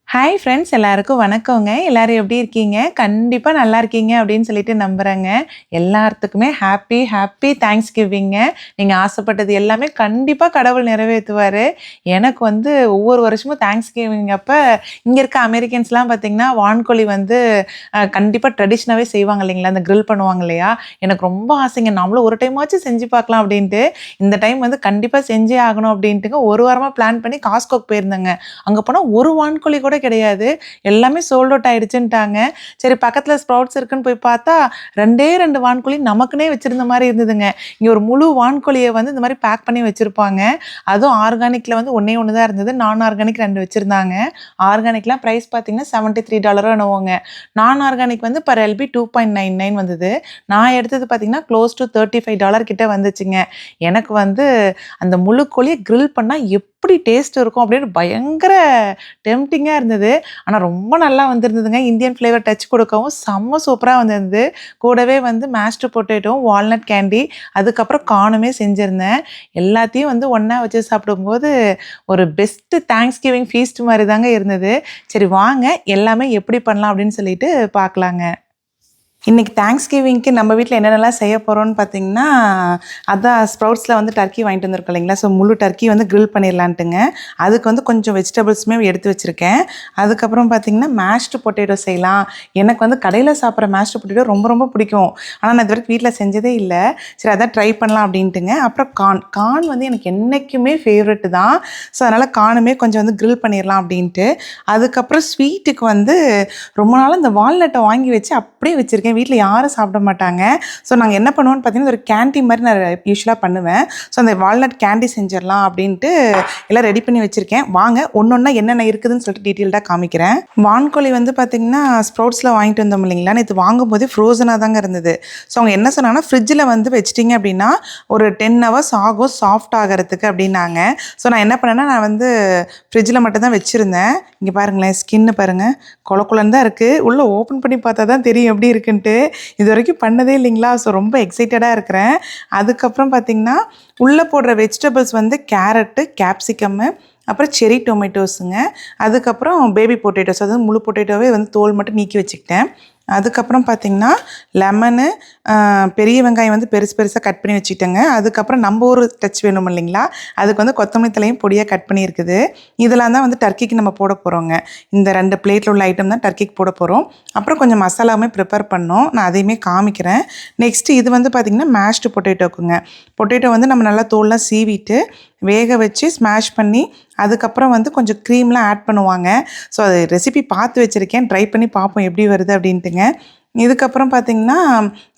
Hi friends எல்லாருக்கும் வணக்கங்க. எல்லாரும் எப்படி இருக்கீங்க? கண்டிப்பா நல்லா இருக்கீங்க அப்படின்னு சொல்லிட்டு நம்புறேங்க. எல்லாத்துக்குமே ஹேப்பி தேங்க்ஸ்கிவிங்க. நீங்க ஆசைப்பட்டது எல்லாமே கண்டிப்பா கடவுள் நிறைவேத்துவாரு. எனக்கு வந்து ஒவ்வொரு வருஷமும் தேங்க்ஸ்கிவிங் அப்ப இங்க இருக்க அமெரிக்கன்ஸ்லாம் பார்த்தீங்கன்னா, வான்கோழி வந்து கண்டிப்பா ட்ரெடிஷனாவே செய்வாங்க இல்லைங்களா? அந்த கிரில் பண்ணுவாங்க இல்லையா? எனக்கு ரொம்ப ஆசைங்க. நம்மளும் ஒரு டைமாச்சும் செஞ்சு பார்க்கலாம் அப்படின்ட்டு. இந்த டைம் வந்து கண்டிப்பா செஞ்சே ஆகணும் அப்படின்ட்டுங்க ஒரு வாரமா பிளான் பண்ணி காஸ்ட்கோக்கு போயிருந்தேங்க. அங்க போனா ஒரு வான்கோழி கூட கிடையாது. எல்லாமே சோல்ட் அவுட் ஆயிடுச்சுன்ட்டாங்க. சரி பக்கத்துல ஸ்ப்ரவுட்ஸ் இருக்குன்னு போய் பார்த்தா 2டே 2 வான்கோழி நமக்குன்னே வச்சிருந்த மாரி இருந்ததுங்க. இங்க ஒரு முழு வான்கோழிய வந்து இந்த மாரி பேக் பண்ணி வச்சிருப்பாங்க. அதுவும் ஆர்கானிக்ல வந்து ஒண்ணே ஒண்ணு தான் இருந்தது. நான் ஆர்கானிக் 2 வச்சிருந்தாங்க. ஆர்கானிக்லாம் பிரைஸ் பார்த்தீங்கன்னா $73 என்னவோங்க. நான் ஆர்கானிக் வந்து பெர் எல்பி 2.99 வந்தது. நான் எடுத்தது பார்த்தீங்கன்னா க்ளோஸ் டூ $35 கிட்ட வந்துச்சுங்க. எனக்கு வந்து அந்த முழு கோழிய கிரில் பண்ணா எப்படி டேஸ்ட் இருக்கும் அப்படின்னு பயங்கர டெம்ப்டிங்கா இருந்தது. ஆனா ரொம்ப நல்லா வந்திருந்ததுங்க. இந்தியன் ஃப்ளேவர் டச் குடுக்கவும் செம்ம சூப்பரா வந்திருந்தது. கூடவே வந்து மேஷ்டு பொட்டேட்டோ, வால்நட் கேண்டி, அதுக்கப்புறம் கார்னுமே செஞ்சிருந்தேன். எல்லாத்தையும் வந்து ஒண்ணா வச்சு சாப்பிடும்போது ஒரு பெஸ்ட் தேங்க்ஸ்கிவிங் ஃபீஸ்ட் மாரி தாங்க இருந்தது. சரி வாங்க எல்லாமே எப்படி பண்ணலாம் அப்படின்னு சொல்லிட்டு பார்க்கலாங்க. இன்னைக்கு தேங்க்ஸ்கிவிங்க்கு நம்ம வீட்ல என்னென்னலாம் செய்ய போறோம்னு பார்த்தீங்கன்னா, அதான் ஸ்ப்ரவுட்ஸ்ல வந்து டர்க்கி வாங்கிட்டு வந்திருக்கோம் இல்லைங்களா? ஸோ முழு டர்க்கி வந்து கிரில் பண்ணிடலான்ட்டுங்க. அதுக்கு வந்து கொஞ்சம் வெஜிடபிள்ஸுமே எடுத்து வச்சிருக்கேன். அதுக்கப்புறம் பார்த்தீங்கன்னா, மேஷ்டு பொட்டேட்டோ செய்யலாம். எனக்கு வந்து கடையில சாப்பிட்ற மேஷ்டு பொட்டேட்டோ ரொம்ப ரொம்ப பிடிக்கும். ஆனா நான் இதுவரைக்கும் வீட்ல செஞ்சதே இல்ல. சரி அதான் ட்ரை பண்ணலாம் அப்படின்ட்டுங்க. அப்புறம் கார்ன் வந்து எனக்கு என்னைக்குமே ஃபேவரெட் தான். ஸோ அதனால கார்னுமே கொஞ்சம் வந்து கிரில் பண்ணிடலாம் அப்படின்ட்டு. அதுக்கப்புறம் ஸ்வீட்டுக்கு வந்து ரொம்ப நாளா இந்த வால்நட்டை வாங்கி வச்சு அப்படியே வச்சிருக்கேன். வீட்ல யாரும் சாப்பிட மாட்டாங்க. ஸோ நாங்க என்ன பண்ணுவோம்னு பார்த்தீங்கன்னா, ஒரு கேண்டி மாரி நான் யூசுவலா பண்ணுவேன். ஸோ அந்த வால்நட் கேண்டி செஞ்சிரலாம் அப்படின்ட்டு எல்லாம் ரெடி பண்ணி வச்சிருக்கேன். வாங்க ஒண்ணொண்ணா என்னென்ன இருக்குதுன்னு சொல்லிட்டு டீட்டெயில்டா காமிக்கிறேன். வான்கோழி வந்து பார்த்தீங்கன்னா, ஸ்ப்ரவுட்ஸ்ல வாங்கிட்டு வந்தோம் இல்லைங்களா? நேத்து வாங்கும்போதே ஃப்ரோசனா தாங்க இருந்தது. ஸோ அவங்க என்ன சொன்னாங்கன்னா, ஃப்ரிட்ஜ்ல வந்து வச்சுட்டீங்க அப்படின்னா, ஒரு 10 ஹவர்ஸ் ஆகும் சாஃப்ட் ஆகறதுக்கு அப்படின்னாங்க. ஸோ நான் என்ன பண்ணேன்னா, நான் வந்து ஃப்ரிட்ஜ்ல மட்டும் தான் வச்சிருந்தேன். இங்க பாருங்களேன், ஸ்கின் பாருங்க. கொல கொலன்னு தான் இருக்கு. உள்ள ஓப்பன் பண்ணி பார்த்தா தான் தெரியும் எப்படி இருக்குன்ட்டு. இதுவரைக்கும் பண்ணதே இல்லைங்களா? ஸோ ரொம்ப எக்ஸைட்டடா இருக்கிறேன். அதுக்கப்புறம் பார்த்தீங்கன்னா, உள்ள போடுற வெஜிடபிள்ஸ் வந்து கேரட்டு, கேப்சிகம்மு, அப்புறம் செர்ரி டொமேட்டோஸுங்க. அதுக்கப்புறம் பேபி பொட்டேட்டோஸ் அதாவது முழு பொட்டேட்டோவே வந்து தோல் மட்டும் நீக்கி வச்சுக்கிட்டேன். அதுக்கப்புறம் பார்த்தீங்கன்னா, லெமனு, பெரிய வெங்காயம் வந்து பெருசு பெருசா கட் பண்ணி வச்சுக்கிட்டேங்க. அதுக்கப்புறம் நம்ம ஒரு டச் வேணும் இல்லைங்களா? அதுக்கு வந்து கொத்தமல்லி தழையும் பொடியா கட் பண்ணியிருக்குது. இதெல்லாம் தான் வந்து டர்க்கிக்கு நம்ம போட போறோங்க. இந்த 2 பிளேட்ல உள்ள ஐட்டம் தான் டர்க்கிக்கு போட போறோம். அப்புறம் கொஞ்சம் மசாலாவுமே ப்ரிப்பேர் பண்ணோம். நான் அதையுமே காமிக்கிறேன். நெக்ஸ்ட் இது வந்து பார்த்தீங்கன்னா, மேஷ்டு பொட்டேட்டோக்குங்க. பொட்டேட்டோ வந்து நம்ம நல்லா தோல்லாம் சீவிட்டு, வேக வச்சு ஸ்மாஷ் பண்ணி, அதுக்கப்புறம் வந்து கொஞ்சம் க்ரீம்லாம் ஆட் பண்ணுவாங்க. ஸோ அது ரெசிபி பார்த்து வச்சுருக்கேன். ட்ரை பண்ணி பார்ப்போம் எப்படி வருது அப்படின்ட்டுங்க. இதுக்கப்புறம் பார்த்தீங்கன்னா,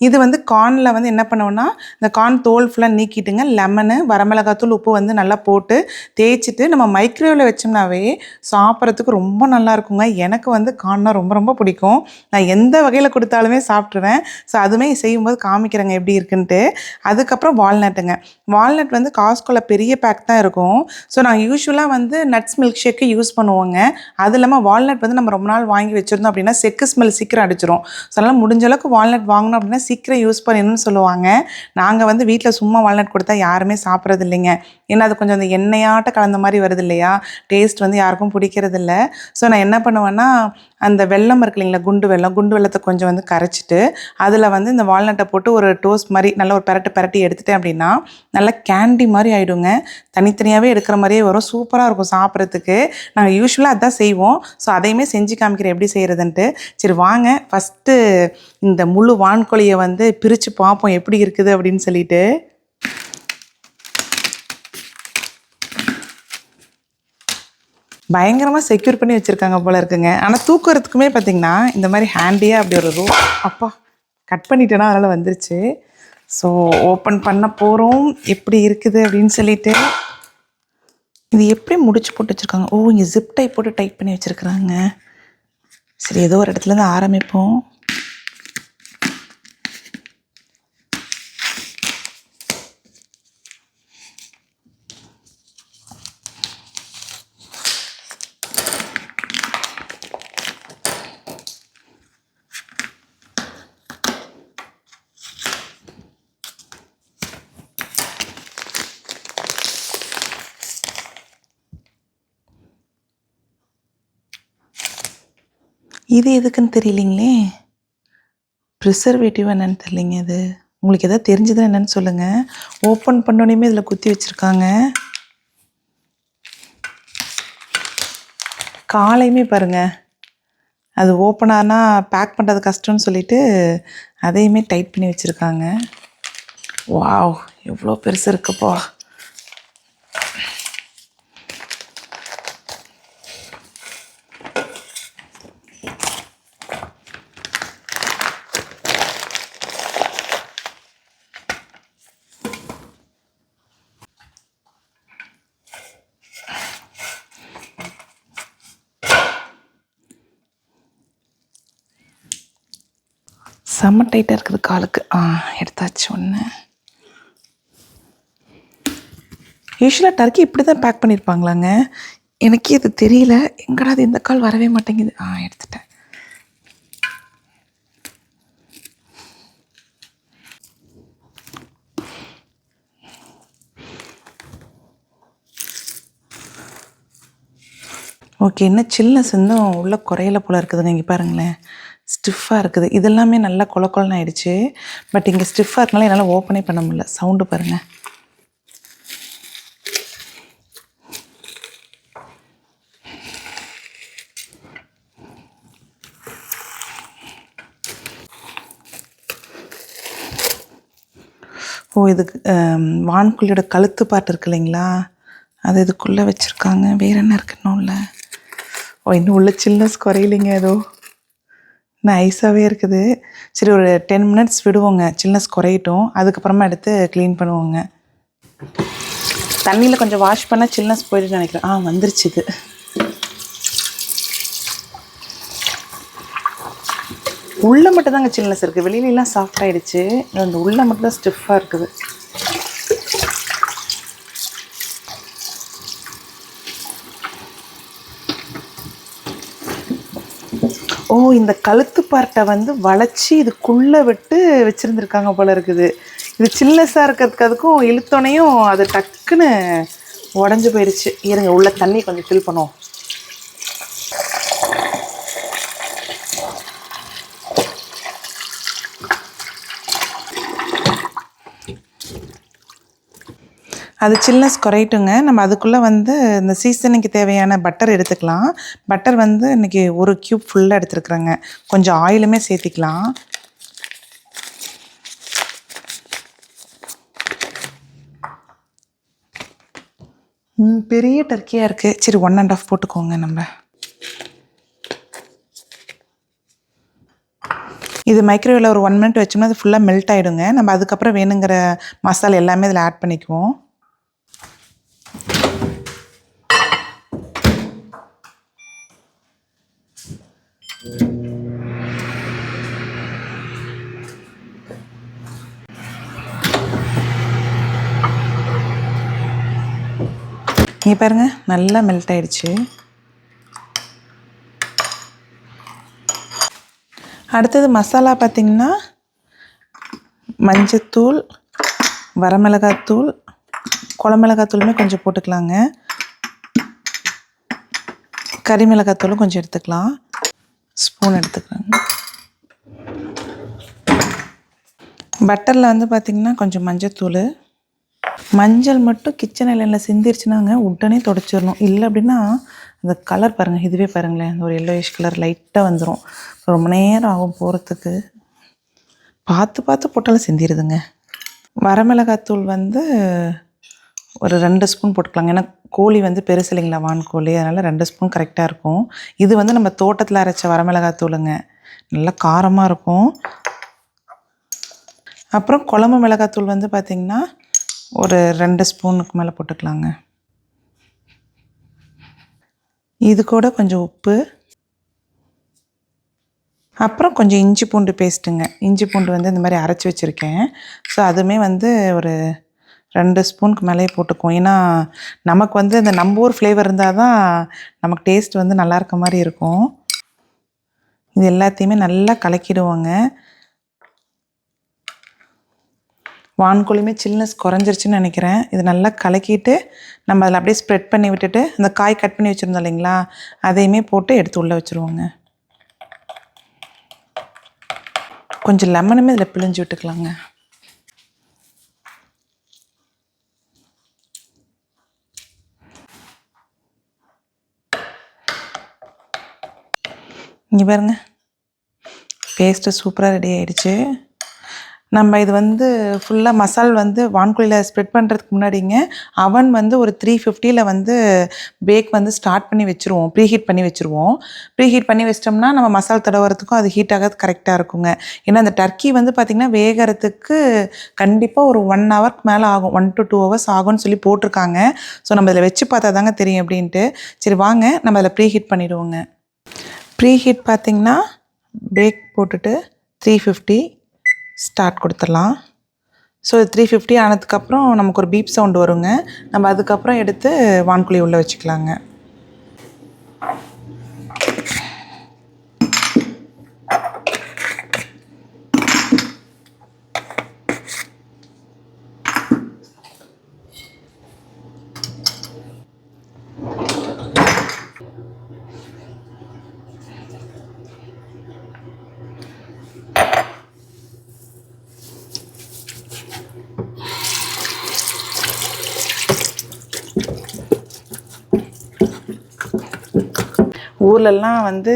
இது வந்து கார்ன்ல வந்து என்ன பண்ணுவோன்னா, இந்த கார்ன் தோல் ஃபுல்லா நீக்கிட்டுங்க, லெமனு, வரமிளகாத்தூள், உப்பு வந்து நல்லா போட்டு தேய்ச்சிட்டு நம்ம மைக்ரோவேவ்ல வச்சோம்னாவே சாப்பிட்றதுக்கு ரொம்ப நல்லாயிருக்குங்க. எனக்கு வந்து கார்ன்னா ரொம்ப ரொம்ப பிடிக்கும். நான் எந்த வகையில குடுத்தாலுமே சாப்பிட்ருவேன். ஸோ அதுவுமே செய்யும்போது காமிக்கிறேங்க எப்படி இருக்குன்ட்டு. அதுக்கப்புறம் வால்நட்டுங்க. வால்நட் வந்து காஸ்ட்கோல பெரிய பேக் தான் இருக்கும். ஸோ நான் யூசுவலா வந்து நட்ஸ் மில்க் ஷேக்கு யூஸ் பண்ணுவோங்க. அது இல்லாம வால்நட் வந்து நம்ம ரொம்ப நாள் வாங்கி வச்சிருந்தோம் அப்படின்னா, செக்கு ஸ்மெல் சீக்கிரம் அடிச்சிரும். ஸோ அதனால முடிஞ்ச அளவுக்கு வால்நட் வாங்கணும் அப்படின்னா, சீக்கிரம் யூஸ் பண்ணிடணும்னு சொல்லுவாங்க. நாங்க வந்து வீட்ல சும்மா வால்நட் குடுத்தா யாருமே சாப்பிட்றது இல்லைங்க. ஏன்னா அது கொஞ்சம் அந்த எண்ணெயாட்ட கலந்த மாரி வருது இல்லையா? டேஸ்ட் வந்து யாருக்கும் பிடிக்கிறதில்ல. ஸோ நான் என்ன பண்ணுவேன்னா, அந்த வெல்லம் இருக்கு இல்லைங்களா? குண்டு வெல்லத்த கொஞ்சம் வந்து கரைச்சிட்டு, அதில வந்து இந்த வால்நட்ட போட்டு ஒரு டோஸ்ட் மாரி நல்லா ஒரு பெரட்டு பெரட்டி எடுத்துட்டேன் அப்படின்னா, நல்லா கேண்டி மாரி ஆயிடுங்க. தனித்தனியாவே எடுக்கிற மாரியே வரும். சூப்பரா இருக்கும் சாப்பிட்றதுக்கு. நாங்க யூசுவலா அதான் செய்வோம். ஸோ அதையுமே செஞ்சு காமிக்கிறேன் எப்படி செய்றதுன்ட்டு. சரி வாங்க ஃபர்ஸ்ட்டு இந்த முழு வான்கோழிய வந்து பிரிச்சு பார்ப்போம் எப்படி இருக்குது அப்படின்னு சொல்லிட்டு. பயங்கரமா செக்யூர் பண்ணி வச்சிருக்காங்க போல இருக்குங்க. ஆனா தூக்குறதுக்குமே பார்த்தீங்கன்னா, இந்த மாரி ஹேண்டியா அப்படி ஒரு அப்பா! கட் பண்ணிட்டேனா அதனால வந்துருச்சு. ஸோ ஓப்பன் பண்ண போறோம். எப்படி இருக்குது அப்படின்னு சொல்லிட்டு. இது எப்படி முடிச்சு போட்டு வச்சிருக்காங்க? ஓ! இங்க ஜிப் டைப் போட்டு டைட் பண்ணி வச்சிருக்காங்க. சரி ஏதோ ஒரு இடத்துலருந்து ஆரம்பிப்போம். இது எதுக்குன்னு தெரியலிங்களே. ப்ரிசர்வேட்டிவ் என்னன்னு தெரியலிங்க இது. உங்களுக்கு எதாவது தெரிஞ்சதுன்னா என்னென்னு சொல்லுங்கள். ஓப்பன் பண்ணோன்னே இதில் குத்தி வச்சுருக்காங்க. காலையுமே பாருங்கள், அது ஓப்பன் ஆனால் பேக் பண்ணுறது கஷ்டம்னு சொல்லிவிட்டு அதையுமே டைட் பண்ணி வச்சுருக்காங்க. வாவ், எவ்வளோ பெருசு இருக்குப்பா. செம்ம டைட்டாக இருக்குது காலுக்கு. எடுத்தாச்சு ஒன்று. யூஸ்வலாக டர்க்கி இப்படி தான் பேக் பண்ணியிருப்பாங்களாங்க? எனக்கே இது தெரியல. எங்கடா அது இந்த கால் வரவே மாட்டேங்குது. எடுத்துட்டேன். ஓகே, இன்னும் சில்னஸ் இன்னும் உள்ளே குறையில போல் இருக்குதுங்க. இங்கே பாருங்களேன், ஸ்டிஃபாக இருக்குது. இதெல்லாமே நல்லா கொலன்னு ஆயிடுச்சு. பட் இங்கே ஸ்டிஃபாக இருக்கனால என்னால் ஓப்பனே பண்ண முடியல. சவுண்டு பாருங்கள். இதுக்கு வான்குழியோட கழுத்து பாட்டு இருக்கு இல்லைங்களா, அது இதுக்குள்ளே வச்சுருக்காங்க. வேறு என்ன இருக்குன்னு இல்லை. இன்னும் உள்ள சில்னஸ் குறையிலைங்க. ஏதோ நைஸாகவே இருக்குது. சரி, ஒரு 10 மினிட்ஸ் விடுவோங்க, சில்னஸ் குறையட்டும். அதுக்கப்புறமா எடுத்து க்ளீன் பண்ணுவோங்க. தண்ணியில் கொஞ்சம் வாஷ் பண்ணால் சில்னஸ் போய்ட்டு நினைக்கிறேன். வந்துருச்சு. இது உள்ளே மட்டும் தாங்க சில்னஸ் இருக்குது. வெளியிலலாம் சாஃப்ட் ஆகிடுச்சு. அந்த உள்ளே மட்டும் தான் ஸ்டிஃபாக இருக்குது. இந்த கழுத்து பார்ட்டை வளைச்சி இதுக்குள்ளே விட்டு வச்சுருந்துருக்காங்க போல் இருக்குது. இது சில்னஸாக இருக்கிறதுக்கு அதுக்கும் இழுத்தோனையும் அது டக்குன்னு உடஞ்சி போயிடுச்சு. இருங்க, உள்ள தண்ணி கொஞ்சம் ஃபில் பண்ணுவோம். அது சில்னஸ் குறையட்டுங்க. நம்ம அதுக்குள்ளே இந்த சீசனுக்கு தேவையான பட்டர் எடுத்துக்கலாம். பட்டர் இன்றைக்கி 1 க்யூப் ஃபுல்லாக எடுத்துருக்குறேங்க. கொஞ்சம் ஆயிலுமே சேர்த்திக்கலாம். பெரிய டர்க்கியாக இருக்குது. சரி, 1.5 போட்டுக்கோங்க. நம்ம இது மைக்ரோவேவில் ஒரு 1 மினிட் வச்சோம்னா அது ஃபுல்லாக மெல்ட் ஆகிடுங்க. நம்ம அதுக்கப்புறம் வேணுங்கிற மசாலா எல்லாமே இதில் ஆட் பண்ணிக்குவோம். இங்கே பாருங்கள், நல்லா மெல்ட் ஆகிடுச்சு. அடுத்தது மசாலா பார்த்திங்கன்னா மஞ்சத்தூள், வரமிளகாத்தூள், குழமிளகாத்தூளுமே கொஞ்சம் போட்டுக்கலாங்க. கறி மிளகாத்தூளும் கொஞ்சம் எடுத்துக்கலாம். ஸ்பூன் எடுத்துக்கலாங்க. பட்டரில் பார்த்திங்கன்னா கொஞ்சம் மஞ்சத்தூள். மஞ்சள் மட்டும் கிச்சன் ஐலண்டில் சிந்திருச்சுனாங்க உடனே துடைச்சிடணும். இல்லை அப்படின்னா அந்த கலர் பாருங்கள், இதுவே பாருங்களேன், ஒரு எல்லோயிஷ் கலர் லைட்டாக வந்துடும். ரொம்ப நேரம் ஆகும் போகிறதுக்கு. பார்த்து பார்த்து போட்டாலும் சிந்திடுதுங்க. வரமிளகாத்தூள் ஒரு 2 ஸ்பூன் போட்டுக்கலாங்க. ஏன்னா கோழி பெருசு இல்லைங்களா, வான்கோழி, அதனால் 2 ஸ்பூன் கரெக்டாக இருக்கும். இது நம்ம தோட்டத்தில் அரைச்ச வரமிளகாத்தூளுங்க, நல்லா காரமாக இருக்கும். அப்புறம் குழம்பு மிளகாத்தூள் பார்த்திங்கன்னா ஒரு 2 ஸ்பூனுக்கு மேலே போட்டுக்கலாங்க. இது கூட கொஞ்சம் உப்பு, அப்புறம் கொஞ்சம் இஞ்சி பூண்டு பேஸ்ட்டுங்க. இஞ்சி பூண்டு இந்த மாதிரி அரைச்சி வச்சுருக்கேன். ஸோ அதுவுமே ஒரு 2 ஸ்பூனுக்கு மேலேயே போட்டுக்குவோம். ஏன்னா நமக்கு இந்த நம்ம ஊர் ஃப்ளேவர் இருந்தால் தான் நமக்கு டேஸ்ட் நல்லா இருக்க மாதிரி இருக்கும். இது எல்லாத்தையுமே நல்லா கலக்கிடுவோங்க. வான்கோழியுமே சில்னஸ் குறைஞ்சிருச்சுன்னு நினைக்கிறேன். இது நல்லா கலக்கிட்டு நம்ம அதில் அப்படியே ஸ்ப்ரெட் பண்ணி விட்டுட்டு அந்த காய் கட் பண்ணி வச்சுருந்தோம் இல்லைங்களா, அதையுமே போட்டு எடுத்து உள்ளே வச்சுருவோங்க. கொஞ்சம் லெமனுமே இதில் பிழிஞ்சு விட்டுக்கலாங்க. இங்கே பாருங்க, பேஸ்ட்டு சூப்பராக ரெடி ஆகிடுச்சு. நம்ம இது வந்து ஃபுல்லாக மசால் வந்து வான்குழியில் ஸ்ப்ரெட் பண்ணுறதுக்கு முன்னாடிங்க அவன் வந்து ஒரு 350 வந்து பேக் வந்து ஸ்டார்ட் பண்ணி வச்சுருவோம், ப்ரீஹீட் பண்ணி வச்சுருவோம். ப்ரீஹீட் பண்ணி வச்சிட்டோம்னா நம்ம மசால் தடவுறதுக்கும் அது ஹீட் ஆகிறது கரெக்டாக இருக்குங்க. ஏன்னா அந்த டர்க்கி வந்து பார்த்திங்கன்னா வேகிறதுக்கு கண்டிப்பாக ஒரு 1 ஹவருக்கு மேலே ஆகும், 1 to 2 ஹவர்ஸ் ஆகும்னு சொல்லி போட்டிருக்காங்க. ஸோ நம்ம இதில் வச்சு பார்த்தா தாங்க தெரியும் அப்படின்ட்டு. சரி வாங்க நம்ம அதில் ப்ரீஹீட் பண்ணிவிடுவோங்க. ப்ரீஹீட் பார்த்திங்கன்னா பேக் போட்டுட்டு 350 ஸ்டார்ட் கொடுத்துடலாம். ஸோ 350 ஆனதுக்கப்புறம் நமக்கு ஒரு பீப் சவுண்டு வருங்க. நம்ம அதுக்கப்புறம் எடுத்து வான்குழி உள்ளே வச்சுக்கலாங்க. ஊர்லெலாம் வந்து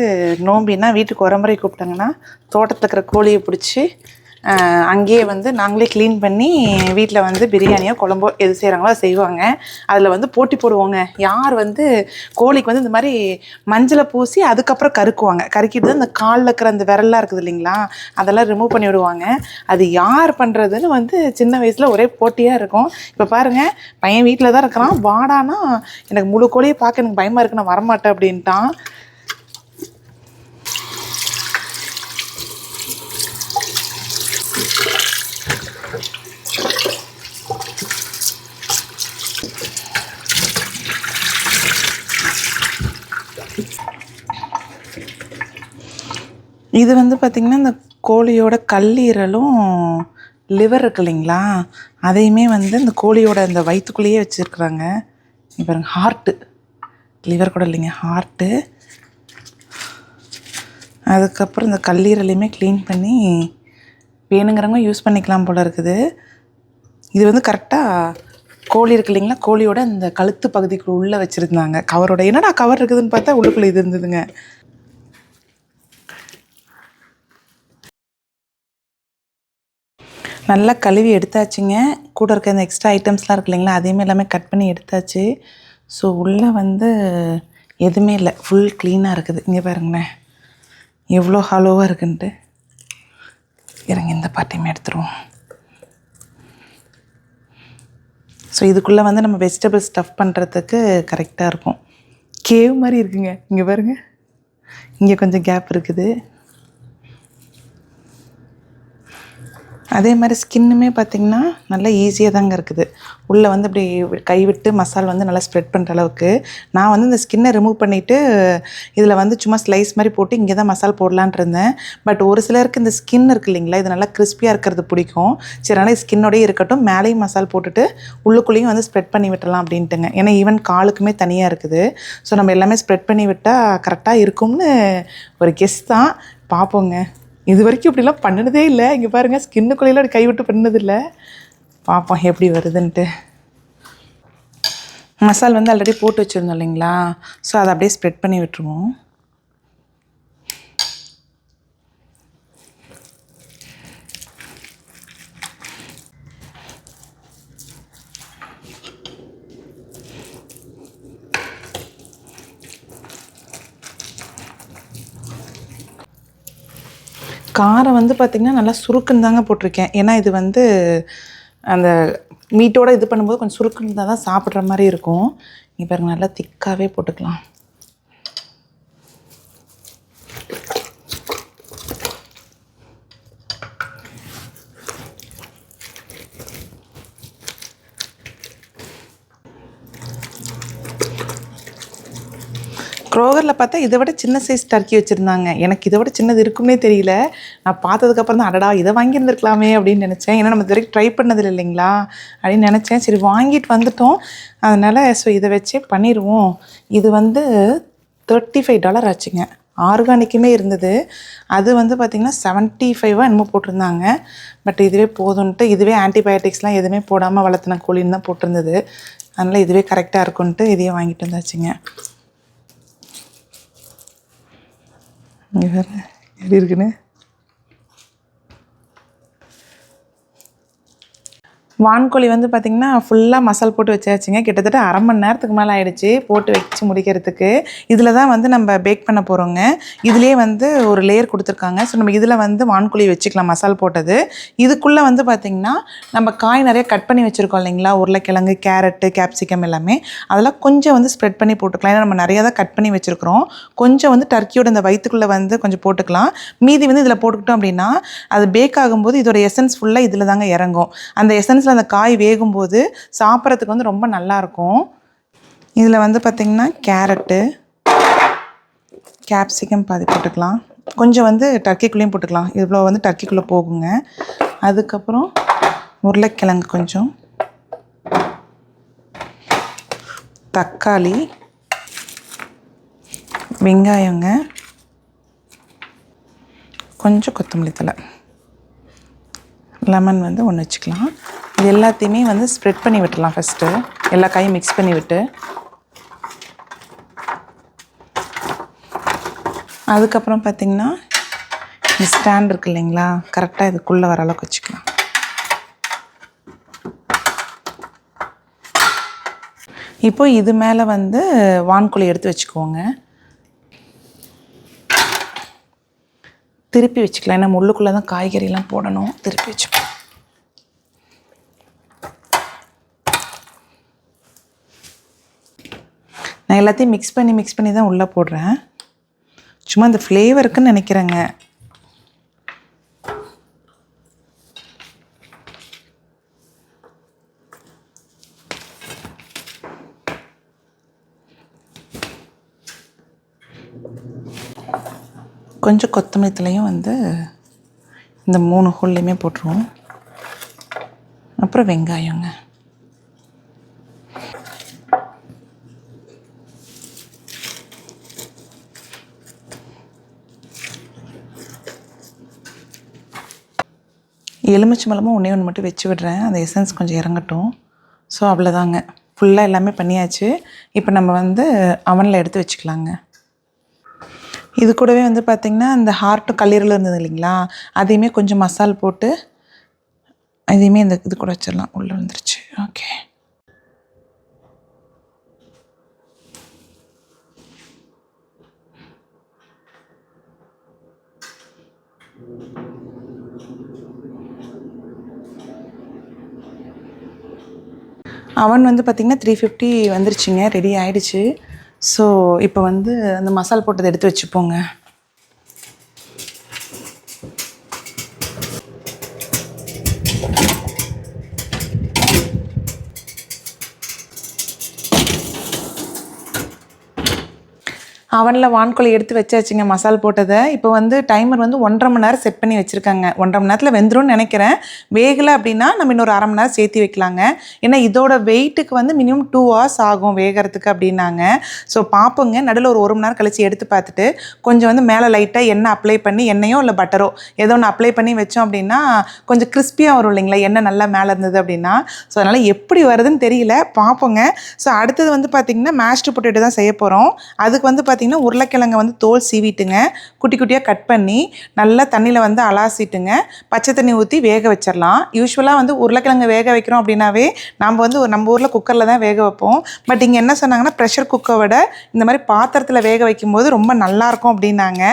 நோம்பின்னா வீட்டுக்கு உரம்பரை கூப்பிட்டாங்கன்னா தோட்டத்தில் இருக்கிற கோழியை பிடிச்சி அங்கேயே வந்து நாங்களே க்ளீன் பண்ணி வீட்டில் வந்து பிரியாணியோ குழம்போ எது செய்கிறாங்களோ அதை செய்வாங்க. அதில் வந்து போட்டி போடுவோங்க, யார் வந்து கோழிக்கு வந்து இந்த மாதிரி மஞ்சளை பூசி அதுக்கப்புறம் கருக்குவாங்க. கருக்கிட்டு தான் இந்த காலில் இருக்கிற அந்த விரல்லாம் இருக்குது இல்லைங்களா, அதெல்லாம் ரிமூவ் பண்ணி விடுவாங்க. அது யார் பண்ணுறதுன்னு வந்து சின்ன வயசில் ஒரே போட்டியாக இருக்கும். இப்போ பாருங்கள், பையன் வீட்டில் தான் இருக்கிறான். வாடானா எனக்கு முழு கோழியை பார்க்க எனக்கு பயமாக இருக்கு, நான் வரமாட்டேன் அப்படின்ட்டான். இது வந்து பார்த்திங்கன்னா இந்த கோழியோட கல்லீரலும் லிவர் இருக்கு இல்லைங்களா, அதையுமே வந்து இந்த கோழியோட இந்த வயிற்றுக்குள்ளேயே வச்சுருக்குறாங்க. இப்போ பாருங்க, ஹார்ட்டு, லிவர் கூட இல்லைங்க, ஹார்ட்டு. அதுக்கப்புறம் இந்த கல்லீரலையுமே க்ளீன் பண்ணி வேணுங்கிறவங்க யூஸ் பண்ணிக்கலாம் போல் இருக்குது. இது வந்து கரெக்டாக கோழி இருக்கு இல்லைங்களா, கோழியோட இந்த கழுத்து பகுதிக்குள்ள உள்ளே வச்சுருந்தாங்க கவரோட. என்னடா கவர் இருக்குதுன்னு பார்த்தா உள்ளுக்குள்ளே இது இருந்ததுங்க. நல்லா கழுவி எடுத்தாச்சுங்க. கூட இருக்க இந்த எக்ஸ்ட்ரா ஐட்டம்ஸ்லாம் இருக்கு இல்லைங்களா, அதையுமே எல்லாமே கட் பண்ணி எடுத்தாச்சு. ஸோ உள்ளே வந்து எதுவுமே இல்லை, ஃபுல் க்ளீனாக இருக்குது. இங்கே பாருங்களேன் எவ்வளோ ஹாலோவாக இருக்குன்ட்டு. இறங்க இந்த பார்ட்டியுமே எடுத்துருவோம். ஸோ இதுக்குள்ளே வந்து நம்ம வெஜிடபிள் ஸ்டஃப் பண்ணுறதுக்கு கரெக்டாக இருக்கும். கேவ் மாதிரி இருக்குங்க. இங்கே பாருங்கள், இங்கே கொஞ்சம் கேப் இருக்குது. அதே மாதிரி ஸ்கின்னுமே பார்த்திங்கன்னா நல்லா ஈஸியாக தாங்க இருக்குது. உள்ளே வந்து அப்படி கைவிட்டு மசால் வந்து நல்லா ஸ்ப்ரெட் பண்ணுற அளவுக்கு. நான் வந்து இந்த ஸ்கின்னை ரிமூவ் பண்ணிவிட்டு இதில் வந்து சும்மா ஸ்லைஸ் மாதிரி போட்டு இங்கே தான் மசால் போடலான் இருந்தேன். பட் ஒரு சிலருக்கு இந்த ஸ்கின் இருக்குது இல்லைங்களா, இது நல்லா கிறிஸ்பியாக இருக்கிறது பிடிக்கும். சரி, அதனால் ஸ்கின்னோடய இருக்கட்டும், மேலேயும் மசால் போட்டுட்டு உள்ளுக்குள்ளேயும் வந்து ஸ்ப்ரெட் பண்ணி விட்டலாம் அப்படின்ட்டுங்க. ஏன்னா ஈவன் காலுக்குமே தனியாக இருக்குது. ஸோ நம்ம எல்லாமே ஸ்ப்ரெட் பண்ணி விட்டால் கரெக்டாக இருக்கும்னு ஒரு கெஸ் தான். பார்ப்போங்க. இது வரைக்கும் இப்படிலாம் பண்ணினதே இல்லை. இங்கே பாருங்கள், ஸ்கின்னுக்குள்ளேலாம் அப்படி கைவிட்டு பண்ணதில்லை. பார்ப்போம் எப்படி வருதுன்ட்டு. மசால் வந்து ஆல்ரெடி போட்டு வச்சுருந்தோம் இல்லைங்களா, ஸோ அதை அப்படியே ஸ்ப்ரெட் பண்ணி விட்டுருவோம். காரம் வந்து பார்த்திங்கன்னா நல்லா சுருக்குன்னு தாங்க போட்டிருக்கேன். ஏன்னா இது வந்து அந்த மீட்டோடு இது பண்ணும்போது கொஞ்சம் சுருக்குன்னு இருந்தால் தான் சாப்பிட்ற மாதிரி இருக்கும். இங்கே பாருங்கள், நல்லா திக்காகவே போட்டுக்கலாம். க்ரோகரில் பார்த்தா இதை விட சின்ன சைஸ் டர்க்கி வச்சுருந்தாங்க. எனக்கு இதை விட சின்னது இருக்கும்னே தெரியல. நான் பார்த்ததுக்கப்புறம் தான் அடடா இதை வாங்கியிருந்துருக்கலாமே அப்படின்னு நினச்சேன். ஏன்னா நம்ம இது வரைக்கும் ட்ரை பண்ணதில்லை இல்லைங்களா அப்படின்னு நினச்சேன். சரி வாங்கிட்டு வந்துட்டோம், அதனால் ஸோ இதை வச்சே பண்ணிடுவோம். இது வந்து $35 ஆச்சுங்க. ஆர்கானிக்குமே இருந்தது. அது வந்து பார்த்திங்கன்னா 75 என்னமோ போட்டிருந்தாங்க. பட் இதுவே போதும்ன்ட்டு, இதுவே ஆன்டிபயோட்டிக்ஸ்லாம் எதுவுமே போடாமல் வளர்த்துன கோழின்னு தான் போட்டிருந்தது. அதனால் இதுவே கரெக்டாக இருக்குன்ட்டு இதையே வாங்கிட்டு வந்தாச்சுங்க. எப்படி இருக்குன்னு வான்கோழி வந்து பார்த்திங்கன்னா ஃபுல்லாக மசால் போட்டு வச்சாச்சுங்க. கிட்டத்தட்ட அரை மணி நேரத்துக்கு மேலே ஆகிடுச்சு போட்டு வச்சு முடிக்கிறதுக்கு. இதில் தான் வந்து நம்ம பேக் பண்ண போகிறோங்க. இதுலேயே வந்து ஒரு லேயர் கொடுத்துருக்காங்க. ஸோ நம்ம இதில் வந்து வான்கோழி வச்சுக்கலாம் மசால் போட்டது. இதுக்குள்ளே வந்து பார்த்திங்கன்னா நம்ம காய் நிறைய கட் பண்ணி வச்சுருக்கோம் இல்லைங்களா, உருளைக்கிழங்கு, கேரட்டு, கேப்சிகம் எல்லாமே, அதெல்லாம் கொஞ்சம் வந்து ஸ்ப்ரெட் பண்ணி போட்டுக்கலாம். ஏன்னா நம்ம நிறையா தான் கட் பண்ணி வச்சுருக்கிறோம். கொஞ்சம் வந்து டர்க்கியோட இந்த வயிற்றுக்குள்ளே வந்து கொஞ்சம் போட்டுக்கலாம். மீதி வந்து இதில் போட்டுக்கிட்டோம் அப்படின்னா அது பேக் ஆகும்போது இதோட எசன்ஸ் ஃபுல்லாக இதில் தாங்க இறங்கும். அந்த எசன்ஸில் அந்த காய் வேகும்போது சாப்பிட்றதுக்கு வந்து ரொம்ப நல்லாயிருக்கும். இதில் வந்து பார்த்திங்கன்னா கேரட்டு, கேப்சிகம் பாதி போட்டுக்கலாம். கொஞ்சம் வந்து டர்க்கிக்குள்ளேயும் போட்டுக்கலாம். இவ்வளோ வந்து டர்க்கிக்குள்ளே போகுங்க. அதுக்கப்புறம் உருளைக்கிழங்கு கொஞ்சம், தக்காளி, வெங்காயங்க, கொஞ்சம் கொத்தமல்லி தழை, லெமன் வந்து ஒன்று வச்சுக்கலாம். இது எல்லாத்தையுமே வந்து ஸ்ப்ரெட் பண்ணி விட்டுடலாம். ஃபஸ்ட்டு எல்லா காயும் மிக்ஸ் பண்ணி விட்டு, அதுக்கப்புறம் பார்த்திங்கன்னா இந்த ஸ்டாண்ட் இருக்குது இல்லைங்களா, கரெக்டாக இதுக்குள்ளே வர அளவுக்கு வச்சுக்கலாம். இப்போ இது மேலே வந்து வான்கோழி எடுத்து வச்சுக்குவோங்க. திருப்பி வச்சுக்கலாம். ஏன்னா முள்ளுக்குள்ளே தான் காய்கறிலாம் போடணும். திருப்பி வச்சுக்கலாம். நான் எல்லாத்தையும் மிக்ஸ் பண்ணி தான் உள்ளே போடுறேன். சும்மா இந்த ஃப்ளேவருக்குன்னு நினைக்கிறேங்க. கொஞ்சம் கொத்தமல்லி தழையும் வந்து இந்த 3 ஹோல்லையுமே போட்டுருவோம். அப்புறம் வெங்காயங்க. எலுமிச்சம்பழமும் ஒன்றே ஒன்று மட்டும் வச்சு விடுறேன். அந்த எசன்ஸ் கொஞ்சம் இறங்கட்டும். ஸோ அவ்வளோதாங்க, ஃபுல்லாக எல்லாமே பண்ணியாச்சு. இப்போ நம்ம வந்து அவனில் எடுத்து வச்சுக்கலாங்க. இது கூடவே வந்து பார்த்திங்கன்னா இந்த ஹார்ட்டும் கல்லீரலும் இருந்தது இல்லைங்களா, அதையுமே கொஞ்சம் மசால் போட்டு அதையுமே இந்த இது கூட வச்சிடலாம். உள்ளே வந்துருச்சு. ஓகே, அவன் வந்து பார்த்திங்கன்னா 350 வந்துருச்சுங்க, ரெடி ஆகிடுச்சு. ஸோ இப்போ வந்து அந்த மசால் போட்டதை எடுத்து வச்சுப்போங்க. அவனில் வான்கோழி எடுத்து வச்சாச்சுங்க மசால் போட்டதை. இப்போ வந்து டைமர் வந்து 1.5 மணி நேரம் செட் பண்ணி வச்சுருக்காங்க. 1.5 மணி நேரத்தில் வெந்துரும்னு நினைக்கிறேன். வேகலை அப்படின்னா நம்ம இன்னொரு அரை மணி நேரம் சேர்த்து வைக்கலாங்க. ஏன்னா இதோட வெயிட்டுக்கு வந்து மினிமம் 2 hours ஆகும் வேகிறதுக்கு அப்படின்னாங்க. ஸோ பார்ப்போங்க. நடுவில் ஒரு 1 மணி நேரம் கழித்து எடுத்து பார்த்துட்டு கொஞ்சம் வந்து மேலே லைட்டாக எண்ணெய் அப்ளை பண்ணி, எண்ணெயோ இல்லை பட்டரோ ஏதோ ஒன்று அப்ளை பண்ணி வச்சோம் அப்படின்னா கொஞ்சம் கிறிஸ்பியாக வரும் இல்லைங்களா, எண்ணெய் நல்லா மேலே இருந்தது அப்படின்னா. ஸோ அதனால் எப்படி வருதுன்னு தெரியல, பார்ப்போங்க. ஸோ அடுத்தது வந்து பார்த்திங்கன்னா மேஷ்டு பொட்டேட்டோ தான் செய்ய போகிறோம். அதுக்கு வந்து உருளைக்கிழங்கை வந்து தோல் சீவிட்டுங்க, குட்டி குட்டியாக கட் பண்ணி நல்லா தண்ணியில் வந்து அலாசிட்டுங்க, பச்சை தண்ணி ஊற்றி வேக வச்சிடலாம். யூஸ்வலாக வந்து உருளைக்கிழங்கு வேக வைக்கிறோம் அப்படின்னாவே நம்ம வந்து நம்ம ஊரில் குக்கரில் தான் வேக வைப்போம். பட் இங்கே என்ன சொன்னாங்கன்னா ப்ரெஷர் குக்கரை விட இந்த மாதிரி பாத்திரத்தில் வேக வைக்கும்போது ரொம்ப நல்லாயிருக்கும் அப்படின்னாங்க.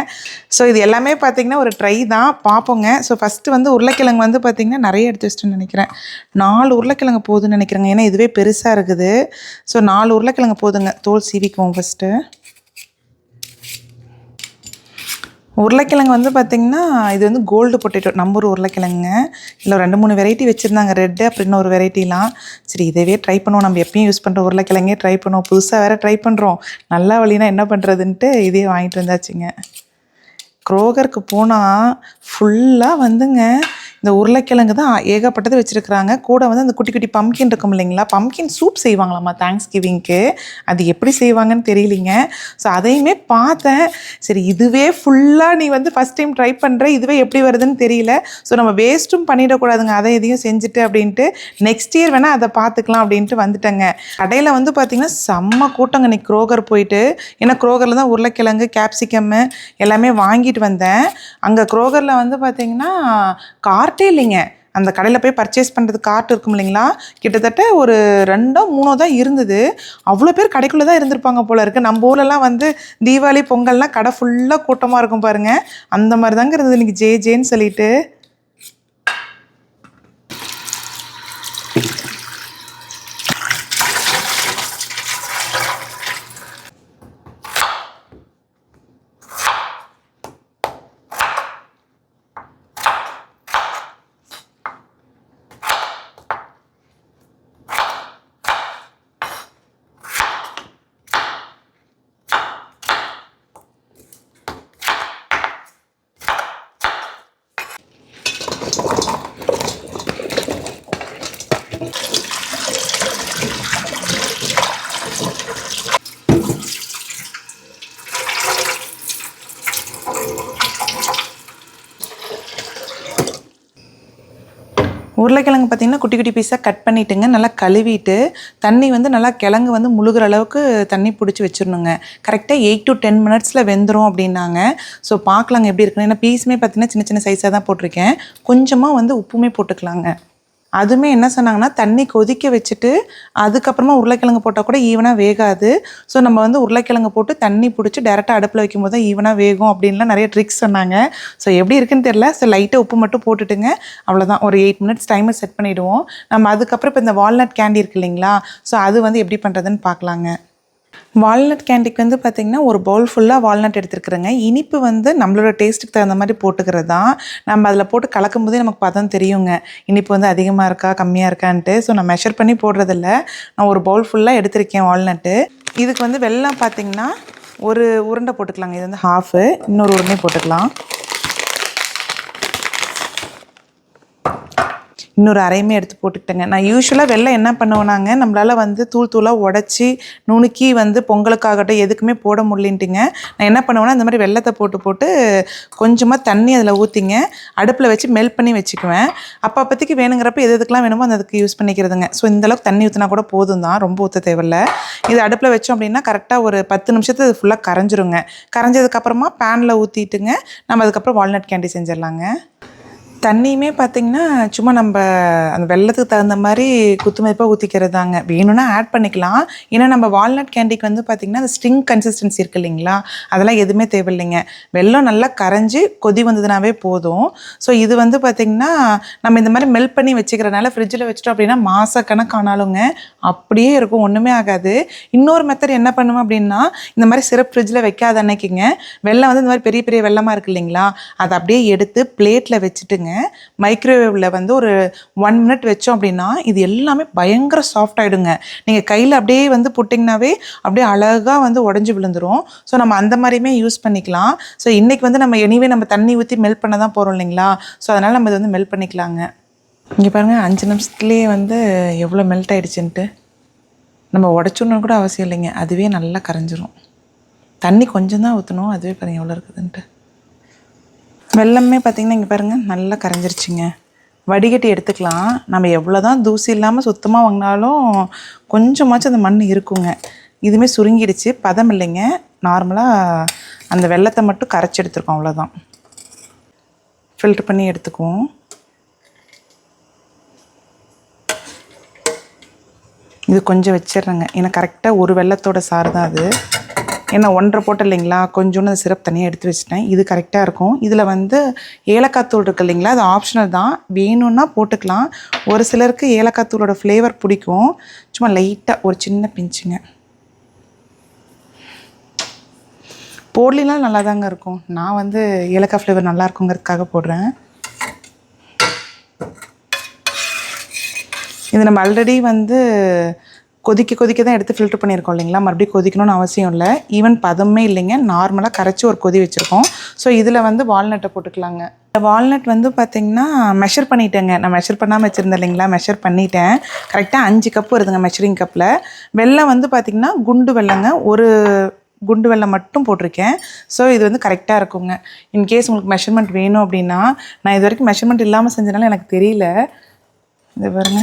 ஸோ இது எல்லாமே பார்த்திங்கன்னா ஒரு ட்ரை தான், பார்ப்போங்க. ஸோ ஃபஸ்ட்டு வந்து உருளைக்கிழங்கு வந்து பார்த்திங்கன்னா நிறைய எடுத்து வச்சுட்டுன்னு நினைக்கிறேன். 4 உருளைக்கிழங்கு போதுன்னு நினைக்கிறேங்க. ஏன்னா இதுவே பெருசாக இருக்குது. ஸோ 4 உருளைக்கிழங்கு போதுங்க. தோல் சீவிக்குவோம் ஃபஸ்ட்டு. உருளைக்கிழங்கு வந்து பார்த்திங்கன்னா இது வந்து கோல்டு பொட்டேட்டோ, நம்ம ஒரு உருளைக்கிழங்குங்க. இல்லை 2-3 வெரைட்டி வச்சுருந்தாங்க, ரெட்டு அப்படின்னு ஒரு வெரைட்டிலாம். சரி இதவே ட்ரை பண்ணுவோம். நம்ம எப்பயும் யூஸ் பண்ணுற உருளைக்கிழங்கே ட்ரை பண்ணுவோம், புதுசாக வேறு ட்ரை பண்ணுறோம். நல்லா வழினா என்ன பண்ணுறதுன்ட்டு இதே வாங்கிட்டு வந்தாச்சுங்க. க்ரோகருக்கு போனால் ஃபுல்லாக வந்துங்க இந்த உருளைக்கிழங்கு தான் ஏகப்பட்டது வச்சுருக்குறாங்க. கூட வந்து அந்த குட்டி குட்டி பம்கின் இருக்கும் இல்லைங்களா, பம்கின் சூப் செய்வாங்களாம்மா தேங்க்ஸ் கிவிங்க்கு. அது எப்படி செய்வாங்கன்னு தெரியலிங்க. ஸோ அதையுமே பார்த்தேன். சரி இதுவே ஃபுல்லாக நீ வந்து ஃபஸ்ட் டைம் ட்ரை பண்ணுற, இதுவே எப்படி வருதுன்னு தெரியல. ஸோ நம்ம வேஸ்ட்டும் பண்ணிடக்கூடாதுங்க அதை இதையும் செஞ்சுட்டு அப்படின்ட்டு. நெக்ஸ்ட் இயர் வேணால் அதை பார்த்துக்கலாம் அப்படின்ட்டு வந்துட்டேங்க. கடையில் வந்து பார்த்திங்கன்னா செம்ம கூட்டங்க இன்னைக்கு க்ரோகர் போயிட்டு. ஏன்னா க்ரோகரில் தான் உருளைக்கிழங்கு கேப்சிகம்மு எல்லாமே வாங்கிட்டு வந்தேன். அங்கே க்ரோகரில் வந்து பார்த்திங்கன்னா கார்ட்டே இல்லைங்க. அந்த கடையில் போய் பர்ச்சேஸ் பண்ணுறதுக்கு கார்ட் இருக்கும் இல்லைங்களா, கிட்டத்தட்ட ஒரு 2ஓ 3ஓ தான் இருந்தது. அவ்வளோ பேர் கடைக்குள்ளே தான் இருந்திருப்பாங்க போல இருக்குது. நம்ம ஊர்லலாம் வந்து தீபாவளி பொங்கல்னால் கடை ஃபுல்லாக கூட்டமாக இருக்கும் பாருங்கள். அந்த மாதிரி தாங்க இருந்தது இன்றைக்கி ஜேன்னு சொல்லிட்டு. உருளைக்கிழங்கு பார்த்திங்கன்னா குட்டி குட்டி பீஸாக கட் பண்ணிவிட்டுங்க, நல்லா கழுவிட்டு தண்ணி வந்து நல்லா கிழங்கு வந்து முழுகிற அளவுக்கு தண்ணி பிடிச்சி வச்சிடணுங்க. கரெக்டாக 8 to 10 மினிட்ஸில் வெந்துடும் அப்படின்னாங்க. ஸோ பார்க்கலாங்க எப்படி இருக்குன்னு. ஏன்னா பீஸுமே பார்த்திங்கன்னா சின்ன சின்ன சைஸாக தான் போட்டிருக்கேன். கொஞ்சமாக வந்து உப்புமே போட்டுக்கலாங்க. அதுவுமே என்ன சொன்னாங்கன்னா தண்ணி கொதிக்க வச்சுட்டு அதுக்கப்புறமா உருளைக்கிழங்கு போட்டால் கூட ஈவனாக வேகாது. ஸோ நம்ம வந்து உருளைக்கிழங்கு போட்டு தண்ணி பிடிச்சி டேரெக்டாக அடுப்பில் வைக்கும்போது தான் ஈவனாக வேகும் அப்படின்லாம் நிறைய ட்ரிக்ஸ் சொன்னாங்க. ஸோ எப்படி இருக்குன்னு தெரியல. ஸோ லைட்டாக உப்பு மட்டும் போட்டுட்டுங்க, அவ்வளோதான். ஒரு 8 மினிட்ஸ் டைமை செட் பண்ணிவிடுவோம். நம்ம அதுக்கப்புறம் இப்போ இந்த வால்நட் கேண்டி இருக்குது இல்லைங்களா, ஸோ அது வந்து எப்படி பண்ணுறதுன்னு பார்க்கலாங்க. வால்நட் கேண்டிக்கு வந்து பார்த்திங்கன்னா ஒரு பவுல் ஃபுல்லாக வால்நட் எடுத்துருக்குறேங்க. இனிப்பு வந்து நம்மளோட டேஸ்ட்டுக்கு தகுந்த மாதிரி போட்டுக்கிறது தான். நம்ம அதில் போட்டு கலக்கும் போதே நமக்கு பதம் தெரியுங்க, இனிப்பு வந்து அதிகமாக இருக்கா கம்மியாக இருக்கான்ட்டு. ஸோ நான் மெஷர் பண்ணி போடுறதில்ல. நான் ஒரு பவுல் ஃபுல்லாக எடுத்திருக்கேன் வால்நட்டு. இதுக்கு வந்து வெல்லம் பார்த்திங்கன்னா ஒரு உருண்டை போட்டுக்கலாங்க. இது வந்து ஹாஃபு, இன்னொரு உருண்டை போட்டுக்கலாம். இன்னொரு அரையுமே எடுத்து போட்டுக்கிட்டேங்க. நான் யூஸ்வலாக வெல்லம் என்ன பண்ணுவேனாங்க, நம்மளால் வந்து தூளாக உடச்சி நுணுக்கி வந்து பொங்கலுக்காகட்டும் எதுக்குமே போட முடியலின்ட்டுங்க, நான் என்ன பண்ணுவேன்னா இந்த மாதிரி வெல்லத்தை போட்டு கொஞ்சமாக தண்ணி அதில் ஊற்றிங்க அடுப்பில் வச்சு மெல்ட் பண்ணி வச்சுக்குவேன். அப்போதைக்கு வேணுங்கிறப்ப எதுக்கெலாம் வேணுமோ அந்த அதுக்கு யூஸ் பண்ணிக்கிறதுங்க. ஸோ இந்தளவுக்கு தண்ணி ஊற்றினா கூட போதும் தான், ரொம்ப ஊற்ற தேவையில்லை. இது அடுப்பில் வச்சோம் அப்படின்னா கரெக்டாக ஒரு 10 நிமிஷத்துக்கு அது ஃபுல்லாக கரைஞ்சிருங்க. கரைஞ்சதுக்கப்புறமா பேனில் ஊற்றிட்டுங்க நம்ம அதுக்கப்புறம் வால்நட் கேண்டி செஞ்சிடலாங்க. தண்ணியுமே பார்த்திங்கன்னா சும்மா நம்ம அந்த வெல்லத்துக்கு தகுந்த மாதிரி குத்துமதிப்பாக ஊற்றிக்கிறது தாங்க. வேணும்னா ஆட் பண்ணிக்கலாம். ஏன்னா நம்ம வால்நட் கேண்டிக்கு வந்து பார்த்திங்கன்னா அந்த ஸ்ட்ரிங் கன்சிஸ்டன்சி இருக்குது இல்லைங்களா, அதெல்லாம் எதுவுமே தேவையில்லைங்க. வெல்லம் நல்லா கரைஞ்சி கொதி வந்ததுனாவே போதும். ஸோ இது வந்து பார்த்திங்கன்னா நம்ம இந்த மாதிரி மெல்ட் பண்ணி வச்சுக்கிறனால ஃப்ரிட்ஜில் வச்சுட்டோம் அப்படின்னா மாதக்கணக்கானாலுங்க அப்படியே இருக்கும், ஒன்றுமே ஆகாது. இன்னொரு மெத்தட் என்ன பண்ணுவேன் அப்படின்னா, இந்த மாதிரி சிரப் ஃப்ரிட்ஜில் வைக்காத அன்னைக்குங்க வெல்லம் வந்து இந்த மாதிரி பெரிய பெரிய வெல்லமாக இருக்குது இல்லைங்களா, அதை அப்படியே எடுத்து பிளேட்டில் வச்சுட்டுங்க மைக்ரோவேவில் வந்து ஒரு 1 மினிட் வச்சோம் அப்படின்னா இது எல்லாமே பயங்கர சாஃப்ட் ஆகிடுங்க. நீங்கள் கையில் அப்படியே வந்து போட்டிங்கனாவே அப்படியே அழகாக வந்து உடஞ்சி விழுந்துடும். ஸோ நம்ம அந்த மாதிரியுமே யூஸ் பண்ணிக்கலாம். ஸோ இன்றைக்கி வந்து நம்ம எனிவே நம்ம தண்ணி ஊற்றி மெல்ட் பண்ண தான் போகிறோம் இல்லைங்களா, ஸோ அதனால் நம்ம இது வந்து மெல்ட் பண்ணிக்கலாங்க. இங்கே பாருங்கள் 5 நிமிஷத்துலேயே வந்து எவ்வளோ மெல்ட் ஆகிடுச்சுன்ட்டு. நம்ம உடச்சோன்னு கூட அவசியம் இல்லைங்க, அதுவே நல்லா கரைஞ்சிரும். தண்ணி கொஞ்சம் தான் ஊற்றணும், அதுவே பாருங்கள் எவ்வளோ இருக்குதுன்ட்டு. வெல்லமே பார்த்திங்கன்னா இங்கே பாருங்கள் நல்லா கரைஞ்சிருச்சுங்க. வடிகட்டி எடுத்துக்கலாம். நம்ம எவ்வளோ தான் தூசி இல்லாமல் சுத்தமாக வாங்கினாலும் கொஞ்சமாச்சும் அந்த மண் இருக்குங்க. இதுவுமே சுருங்கிடுச்சு, பதம் இல்லைங்க. நார்மலாக அந்த வெல்லத்தை மட்டும் கரைச்சி எடுத்துருக்கோம், அவ்வளோதான். ஃபில்ட்ரு பண்ணி எடுத்துக்குவோம். இது கொஞ்சம் வச்சிடுறேங்க, ஏன்னா கரெக்டாக ஒரு வெல்லத்தோட சாறு தான் அது. ஏன்னா 1.5 போட்டு இல்லைங்களா, கொஞ்சோன்னு அந்த சிரப் தனியாக எடுத்து வச்சுட்டேன். இது கரெக்டாக இருக்கும். இதில் வந்து ஏலக்காய் தூள் இருக்குது இல்லைங்களா, அது ஆப்ஷனல் தான், வேணும்னா போட்டுக்கலாம். ஒரு சிலருக்கு ஏலக்காய் தூளோட ஃப்ளேவர் பிடிக்கும். சும்மா லைட்டாக ஒரு சின்ன பிஞ்சுங்க. போடலாம் நல்லா தாங்க இருக்கும். நான் வந்து ஏலக்காய் ஃப்ளேவர் நல்லா இருக்குங்கிறதுக்காக போடுறேன். இது நம்ம ஆல்ரெடி வந்து கொதிக்க தான் எடுத்து ஃபில்ட்ரு பண்ணியிருக்கோம் இல்லைங்களா, மறுபடியும் கொதிக்கணும்னு அவசியம் இல்லை. ஈவன் பதமே இல்லைங்க, நார்மலாக கரைச்சி ஒரு கொதி வச்சுருக்கோம். ஸோ இதில் வந்து வால்நட்டை போட்டுக்கலாங்க. வால்நட் வந்து பார்த்திங்கன்னா மெஷர் பண்ணிட்டேங்க. நான் மெஷர் பண்ணாமல் வச்சுருந்தேன் இல்லைங்களா, மெஷர் பண்ணிட்டேன். கரெக்டாக 5 கப்பு வருதுங்க மெஷரிங் கப்பில். வெல்லம் வந்து பார்த்திங்கன்னா குண்டு வெல்லங்க, ஒரு குண்டு வெல்லம் மட்டும் போட்டிருக்கேன். ஸோ இது வந்து கரெக்டாக இருக்குங்க. இன்கேஸ் உங்களுக்கு மெஷர்மெண்ட் வேணும் அப்படின்னா, நான் இது வரைக்கும் மெஷர்மெண்ட் இல்லாமல் செஞ்சனால எனக்கு தெரியல. இது பாருங்க,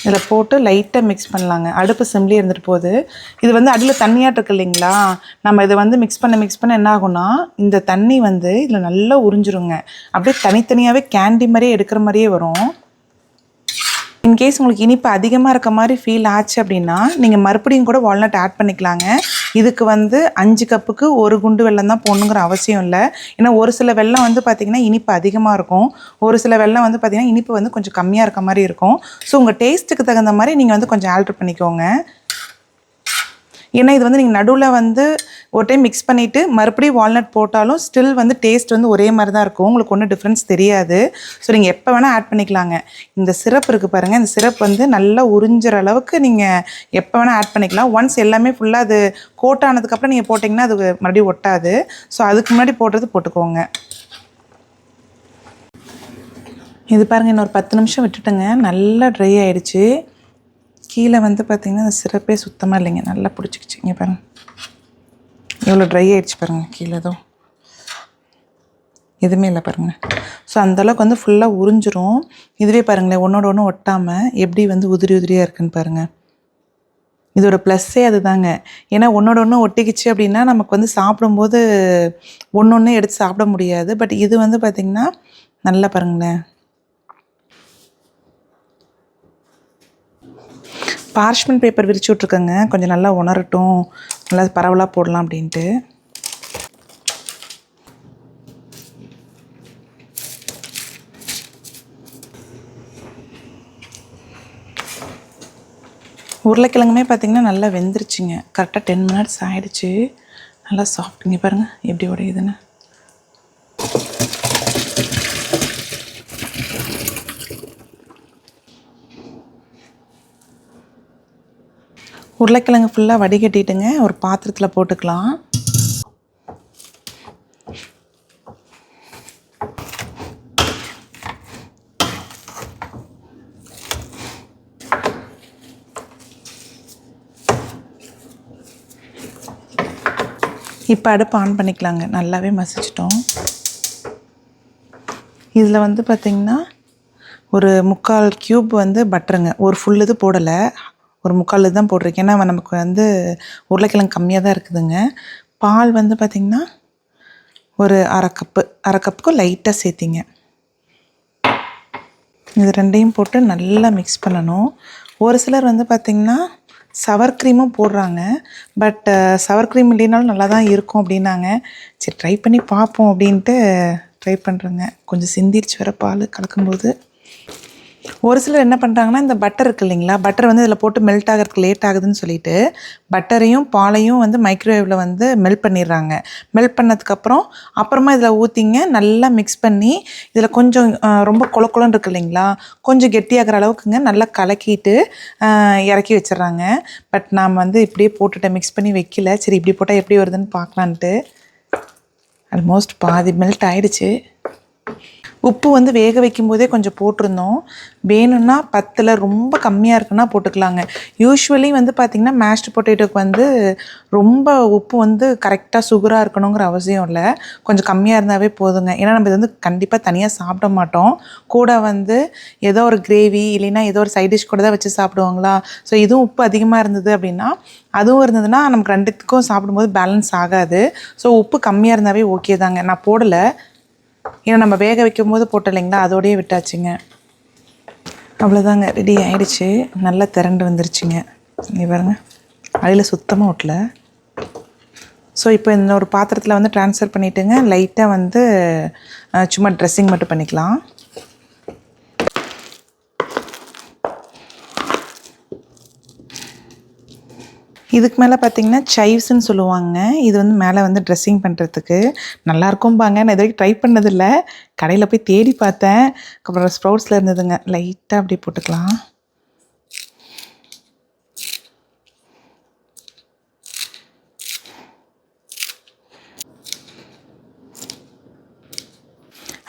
இதில் போட்டு லைட்டாக மிக்ஸ் பண்ணலாங்க. அடுப்பு சிம்லேயே இருந்துட்டு போகுது. இது வந்து அடியில் தண்ணியாட்டு இருக்கு இல்லைங்களா, நம்ம இதை வந்து மிக்ஸ் பண்ண என்ன ஆகும்னா, இந்த தண்ணி வந்து இதில் நல்லா உறிஞ்சிருங்க. அப்படியே தனித்தனியாகவே கேண்டி மாதிரியே எடுக்கிற மாதிரியே வரும். இன்கேஸ் உங்களுக்கு இனிப்பு அதிகமாக இருக்க மாதிரி ஃபீல் ஆச்சு அப்படின்னா, நீங்கள் மறுபடியும் கூட வால்நட் ஆட் பண்ணிக்கலாங்க. இதுக்கு வந்து 5 கப்புக்கு 1 குண்டு வெல்லம் தான் போடணுங்கிற அவசியம் இல்லை. ஏன்னா ஒரு சில வெல்லம் வந்து பார்த்திங்கன்னா இனிப்பு அதிகமாக இருக்கும், ஒரு சில வெல்லம் வந்து பார்த்திங்கன்னா இனிப்பு வந்து கொஞ்சம் கம்மியாக இருக்க மாதிரி இருக்கும். ஸோ உங்கள் டேஸ்ட்டுக்கு தகுந்த மாதிரி நீங்கள் வந்து கொஞ்சம் ஆல்ட்ரு பண்ணிக்கோங்க. ஏன்னா இது வந்து நீங்கள் நடுவில் வந்து ஒரு டைம் மிக்ஸ் பண்ணிவிட்டு மறுபடியும் வால்நட் போட்டாலும் ஸ்டில் வந்து டேஸ்ட் வந்து ஒரே மாதிரி தான் இருக்கும், உங்களுக்கு ஒன்றும் டிஃப்ரென்ஸ் தெரியாது. ஸோ நீங்கள் எப்போ வேணால் ஆட் பண்ணிக்கலாங்க. இந்த சிரப் இருக்குது பாருங்கள், இந்த சிரப் வந்து நல்லா உறிஞ்சிற அளவுக்கு நீங்கள் எப்போ வேணால் ஆட் பண்ணிக்கலாம். ஒன்ஸ் எல்லாமே ஃபுல்லாக அது கோட் ஆனதுக்கப்புறம் நீங்கள் போட்டிங்கன்னா அது மறுபடியும் ஒட்டாது. ஸோ அதுக்கு முன்னாடி போடுறது போட்டுக்கோங்க. இது பாருங்கள், இன்னொரு 10 நிமிஷம் விட்டுட்டுங்க, நல்லா ட்ரை ஆகிடுச்சு. கீழே வந்து பார்த்திங்கன்னா அந்த சிரப்பே சுத்தமாக இல்லைங்க, நல்லா பிடிச்சிக்கிச்சு. இங்கே பாருங்கள் எவ்வளோ ட்ரை ஆகிடுச்சு பாருங்கள், கீழே ஏதோ எதுவுமே இல்லை பாருங்கள். ஸோ அந்தளவுக்கு வந்து ஃபுல்லாக உறிஞ்சிரும். இதுவே பாருங்களேன், ஒன்றோட ஒன்று ஒட்டாமல் எப்படி வந்து உதிரி உதிரியாக இருக்குதுன்னு பாருங்கள். இதோட ப்ளஸ்ஸே அது தாங்க. ஏன்னா ஒன்றோட ஒன்று ஒட்டிக்கிச்சு அப்படின்னா நமக்கு வந்து சாப்பிடும்போது ஒன்று ஒன்று எடுத்து சாப்பிட முடியாது. பட் இது வந்து பார்த்திங்கன்னா நல்லா பாருங்களேன், பார்ச்மெண்ட் பேப்பர் விரிச்சு விட்ருக்கேங்க, கொஞ்சம் நல்லா உணரட்டும், நல்லா பரவலாக போடலாம் அப்படின்ட்டு. உருளைக்கிழங்குமே பார்த்திங்கன்னா நல்லா வெந்துருச்சுங்க. கரெக்டாக 10 மினிட்ஸ் ஆகிடுச்சு. நல்லா சாஃப்ட். இங்கே பாருங்கள் எப்படி உடையுதுன்னு. உருளைக்கிழங்கு ஃபுல்லாக வடிகட்டிட்டுங்க ஒரு பாத்திரத்தில் போட்டுக்கலாம். இப்போ அடுப்பு ஆன் பண்ணிக்கலாங்க. நல்லாவே மசிச்சிட்டோம். இதில் வந்து பார்த்திங்கன்னா ஒரு 3/4 கியூப் வந்து பட்டருங்க. ஒரு ஃபுல் இது போடலை, ஒரு 3/4 இது தான் போட்டிருக்கேன். ஏன்னா நமக்கு வந்து உருளைக்கிழங்கு கம்மியாக தான் இருக்குதுங்க. பால் வந்து பார்த்திங்கன்னா ஒரு அரை கப்புக்கு லைட்டாக சேர்த்திங்க. இது ரெண்டையும் போட்டு நல்லா மிக்ஸ் பண்ணணும். ஒரு சிலர் வந்து பார்த்திங்கன்னா சவர் க்ரீமும் போடுறாங்க. பட் சவர் க்ரீம் இல்லைனாலும் நல்லா தான் இருக்கும் அப்படின்னாங்க. சரி ட்ரை பண்ணி பார்ப்போம் அப்படின்ட்டு ட்ரை பண்ணுறேங்க. கொஞ்சம் சிந்திருச்சு வர பால் கலக்கும்போது. ஒரு சிலர் என்ன பண்ணுறாங்கன்னா, இந்த பட்டர் இருக்குது இல்லைங்களா, பட்டர் வந்து இதில் போட்டு மெல்ட் ஆகிறதுக்கு லேட் ஆகுதுன்னு சொல்லிட்டு பட்டரையும் பாலையும் வந்து மைக்ரோவேவில் வந்து மெல்ட் பண்ணிடுறாங்க. மெல்ட் பண்ணதுக்கப்புறம் அப்புறமா இதில் ஊற்றிங்க, நல்லா மிக்ஸ் பண்ணி இதில் கொஞ்சம் ரொம்ப கொலன்னு இருக்குது இல்லைங்களா, கொஞ்சம் கெட்டியாகிற அளவுக்குங்க நல்லா கலக்கிட்டு இறக்கி வச்சிடுறாங்க. பட் நான் வந்து இப்படியே போட்டுட்டேன், மிக்ஸ் பண்ணி வைக்கல. சரி இப்படி போட்டால் எப்படி வருதுன்னு பார்க்கலான்ட்டு. ஆல்மோஸ்ட் பாதி மெல்ட் ஆகிடுச்சு. உப்பு வந்து வேக வைக்கும்போதே கொஞ்சம் போட்டிருந்தோம். வேணும்னா 10ல் ரொம்ப கம்மியாக இருக்குன்னா போட்டுக்கலாங்க. யூஸ்வலி வந்து பார்த்திங்கன்னா மேஷ்டு பொட்டேட்டோக்கு வந்து ரொம்ப உப்பு வந்து கரெக்டாக சுகராக இருக்கணுங்கிற அவசியம் இல்லை, கொஞ்சம் கம்மியாக இருந்தாவே போதுங்க. ஏன்னா நம்ம இது வந்து கண்டிப்பாக தனியாக சாப்பிட மாட்டோம், கூட வந்து ஏதோ ஒரு கிரேவி இல்லைன்னா ஏதோ ஒரு சைட் டிஷ் கூட தான் வச்சு சாப்பிடுவாங்களா. ஸோ இதுவும் உப்பு அதிகமாக இருந்தது அப்படின்னா, அதுவும் இருந்ததுன்னா நமக்கு ரெண்டுத்துக்கும் சாப்பிடும்போது பேலன்ஸ் ஆகாது. ஸோ உப்பு கம்மியாக இருந்தாவே ஓகே தாங்க. நான் போடலை, ஏன்னா நம்ம வேக வைக்கும் போது போட்டோம் இல்லைங்களா, அதோடையே விட்டாச்சுங்க. அவ்வளோதாங்க, ரெடி ஆகிடுச்சு. நல்லா திரண்டு வந்துருச்சுங்க. இங்கே பாருங்க, அடியில் சுத்தமாக ஒட்டல. ஸோ இப்போ இந்த ஒரு பாத்திரத்தில் வந்து ட்ரான்ஸ்ஃபர் பண்ணிவிட்டுங்க, லைட்டாக வந்து சும்மா ட்ரெஸ்ஸிங் மட்டும் பண்ணிக்கலாம். இதுக்கு மேலே பார்த்திங்கன்னா சைவ்ஸ்ன்னு சொல்லுவாங்க. இது வந்து மேலே வந்து ட்ரெஸ்ஸிங் பண்ணுறதுக்கு நல்லாயிருக்கும்பாங்க. நான் இது வரைக்கும் ட்ரை பண்ணதில்லை, கடையில் போய் தேடி பார்த்தேன். அப்புறம் ஸ்ப்ரவுட்ஸில் இருந்ததுங்க, லைட்டாக அப்படி போட்டுக்கலாம்.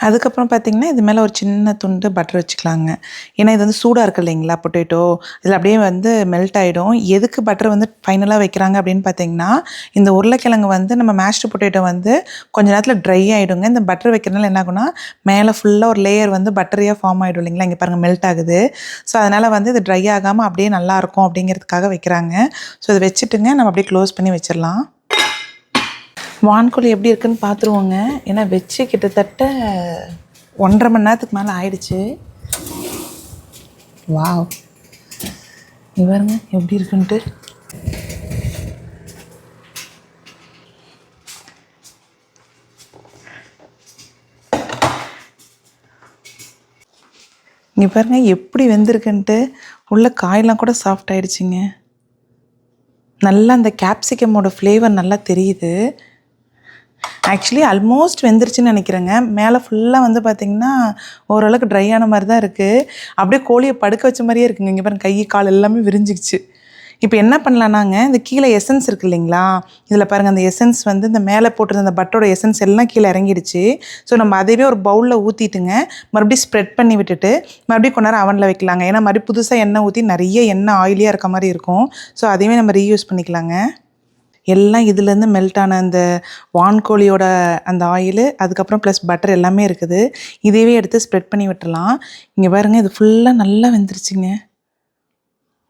அதுக்கப்புறம் பார்த்திங்கன்னா இது மேலே ஒரு சின்ன துண்டு பட்டர் வச்சுக்கலாங்க. ஏன்னா இது வந்து சூடாக இருக்குது இல்லைங்களா பொட்டேட்டோ, இதில் அப்படியே வந்து மெல்ட் ஆகிடும். எதுக்கு பட்டர் வந்து ஃபைனலாக வைக்கிறாங்க அப்படின்னு பார்த்திங்கன்னா, இந்த உருளைக்கிழங்கு வந்து நம்ம மேஷ்டு பொட்டேட்டோ வந்து கொஞ்ச நேரத்தில் ட்ரை ஆகிடுங்க. இந்த பட்டர் வைக்கிறதுனால என்ன ஆகுனா மேலே ஃபுல்லாக ஒரு லேயர் வந்து பட்டரியாக ஃபார்ம் ஆகிடும் இல்லைங்களா. இங்கே பாருங்கள் மெல்ட் ஆகுது. ஸோ அதனால் வந்து இது ட்ரை ஆகாமல் அப்படியே நல்லாயிருக்கும் அப்படிங்கிறதுக்காக வைக்கிறாங்க. ஸோ இதை வச்சுட்டுங்க நம்ம அப்படியே க்ளோஸ் பண்ணி வச்சிடலாம். வான்கோழி எப்படி இருக்குன்னு பார்த்துருவோங்க. ஏன்னா வச்சு கிட்டத்தட்ட 1.5 மணி நேரத்துக்கு மேலே ஆயிடுச்சு. வாவ், பாருங்க எப்படி இருக்குன்ட்டு. இங்கே பாருங்க எப்படி வெந்திருக்குன்ட்டு. உள்ள காயெல்லாம் கூட சாஃப்ட் ஆகிடுச்சிங்க. நல்லா அந்த கேப்சிகமோட ஃப்ளேவர் நல்லா தெரியுது. ஆக்சுவலி ஆல்மோஸ்ட் வெந்துருச்சுன்னு நினைக்கிறேங்க. மேலே ஃபுல்லாக வந்து பார்த்திங்கன்னா ஓரளவுக்கு ட்ரை ஆன மாதிரி தான் இருக்குது. அப்படியே கோழியை படுக்க வச்ச மாதிரியே இருக்குங்க. இங்கே பாருங்கள் கை கால் எல்லாமே விரிஞ்சிக்கிச்சு. இப்போ என்ன பண்ணலான்னாங்க, இந்த கீழே எசன்ஸ் இருக்குது இல்லைங்களா, இதில் பாருங்கள் அந்த எசன்ஸ் வந்து இந்த மேலே போட்டிருந்த அந்த பட்டரோட எசன்ஸ் எல்லாம் கீழே இறங்கிடுச்சு. ஸோ நம்ம அதையே ஒரு பவுலில் ஊற்றிட்டுங்க மறுபடியும் ஸ்ப்ரெட் பண்ணி விட்டுட்டு மறுபடியும் கொஞ்ச நேரம் அவனில் வைக்கலாங்க. ஏன்னா மறுபடியும் புதுசாக எண்ணெய் ஊற்றி நிறைய எண்ணெய் ஆயிலியாக இருக்க மாதிரி இருக்கும். ஸோ அதையுமே நம்ம ரீயூஸ் பண்ணிக்கலாங்க. எல்லாம் இதுலேருந்து மெல்ட் ஆன அந்த வான்கோழியோட அந்த ஆயிலு, அதுக்கப்புறம் ப்ளஸ் பட்டர் எல்லாமே இருக்குது. இதையவே எடுத்து ஸ்ப்ரெட் பண்ணி விட்டுடலாம். இங்கே பாருங்கள் இது ஃபுல்லாக நல்லா வெந்துருச்சுங்க.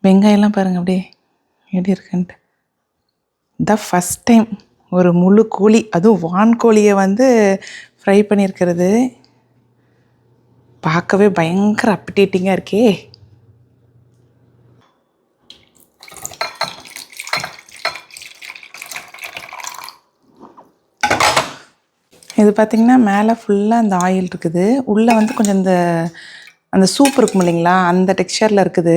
வெங்காயம்லாம் பாருங்கள் அப்படியே எப்படி இருக்குன்ட்டு. இதான் ஃபஸ்ட் டைம் ஒரு முழு கோழி, அதுவும் வான்கோழியை வந்து ஃப்ரை பண்ணியிருக்கிறது. பார்க்கவே பயங்கர அப்படேட்டிங்காக இருக்கே. இது பார்த்திங்கன்னா மேலே ஃபுல்லாக அந்த ஆயில் இருக்குது. உள்ளே வந்து கொஞ்சம் அந்த சூப் இருக்கும் இல்லைங்களா, அந்த டெக்ஸ்சரில் இருக்குது.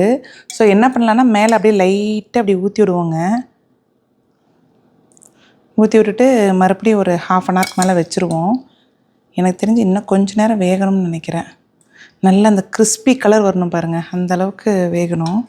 ஸோ என்ன பண்ணலான்னா மேலே அப்படியே லைட்டாக அப்படி ஊற்றி விடுவோங்க. ஊற்றி விட்டுட்டு மறுபடியும் ஒரு 1/2 அன் ஹவருக்கு மேலே வச்சுருவோம். எனக்கு தெரிஞ்சு இன்னும் கொஞ்சம் நேரம் வேகணும்னு நினைக்கிறேன். நல்லா அந்த கிறிஸ்பி கலர் வரணும் பாருங்கள், அந்த அளவுக்கு வேகணும்.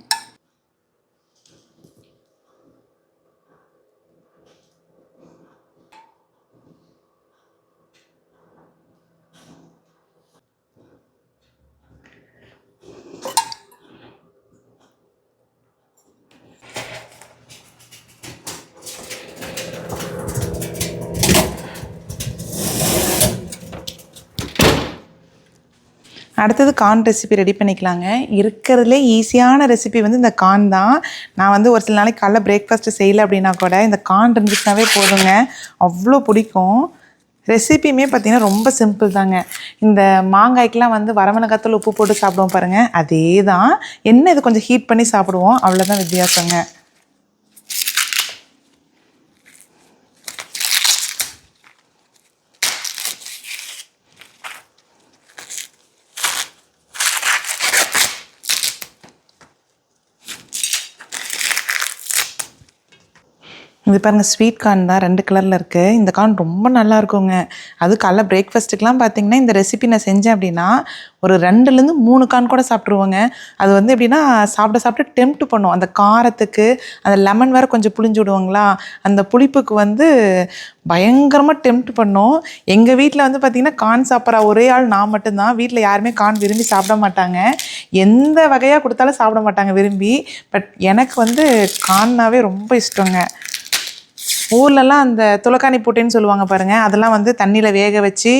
அடுத்தது கார்ன் ரெசிபி ரெடி பண்ணிக்கலாங்க. இருக்கிறதுலே ஈஸியான ரெசிபி வந்து இந்த கார்ன் தான். நான் வந்து ஒரு சில நாளைக்கு காலைல பிரேக்ஃபாஸ்ட்டு செய்யலை அப்படின்னா கூட இந்த கார்ன் இருந்துச்சுனாவே போதுங்க, அவ்வளோ பிடிக்கும். ரெசிபியுமே பார்த்திங்கன்னா ரொம்ப சிம்பிள் தாங்க. இந்த மாங்காய்க்கெலாம் வந்து வரமிளகாத்தூள் உப்பு போட்டு சாப்பிடுவோம் பாருங்கள், அதே தான். என்ன இது கொஞ்சம் ஹீட் பண்ணி சாப்பிடுவோம், அவ்வளோதான் வித்தியாசங்க. இது பாருங்கள் ஸ்வீட் கார்ன் தான், 2 கலரில் இருக்குது. இந்த கார்ன் ரொம்ப நல்லா இருக்குங்க. அது காலைல பிரேக்ஃபாஸ்ட்டுக்கெலாம் பார்த்திங்கன்னா இந்த ரெசிபி நான் செஞ்சேன் அப்படின்னா ஒரு 2லேருந்து 3 கார்ன் கூட சாப்பிட்ருவோங்க. அது வந்து எப்படின்னா சாப்பிட்டு டெம்ப்ட் பண்ணும். அந்த காரத்துக்கு அந்த லெமன் வேறு கொஞ்சம் புளிஞ்சு விடுவாங்களா, அந்த புளிப்புக்கு வந்து பயங்கரமாக டெம்ப்ட் பண்ணும். எங்கள் வீட்டில் வந்து பார்த்திங்கன்னா கார்ன் சாப்பிட்ற ஒரே ஆள் நான் மட்டும்தான். வீட்டில் யாருமே கார்ன் விரும்பி சாப்பிட மாட்டாங்க. எந்த வகையாக கொடுத்தாலும் சாப்பிட மாட்டாங்க விரும்பி. பட் எனக்கு வந்து கார்ன்னாவே ரொம்ப இஷ்டங்க. ஊர்லலாம் அந்த துளக்காணி போட்டேன்னு சொல்லுவாங்க பாருங்கள், அதெல்லாம் வந்து தண்ணியில் வேக வச்சு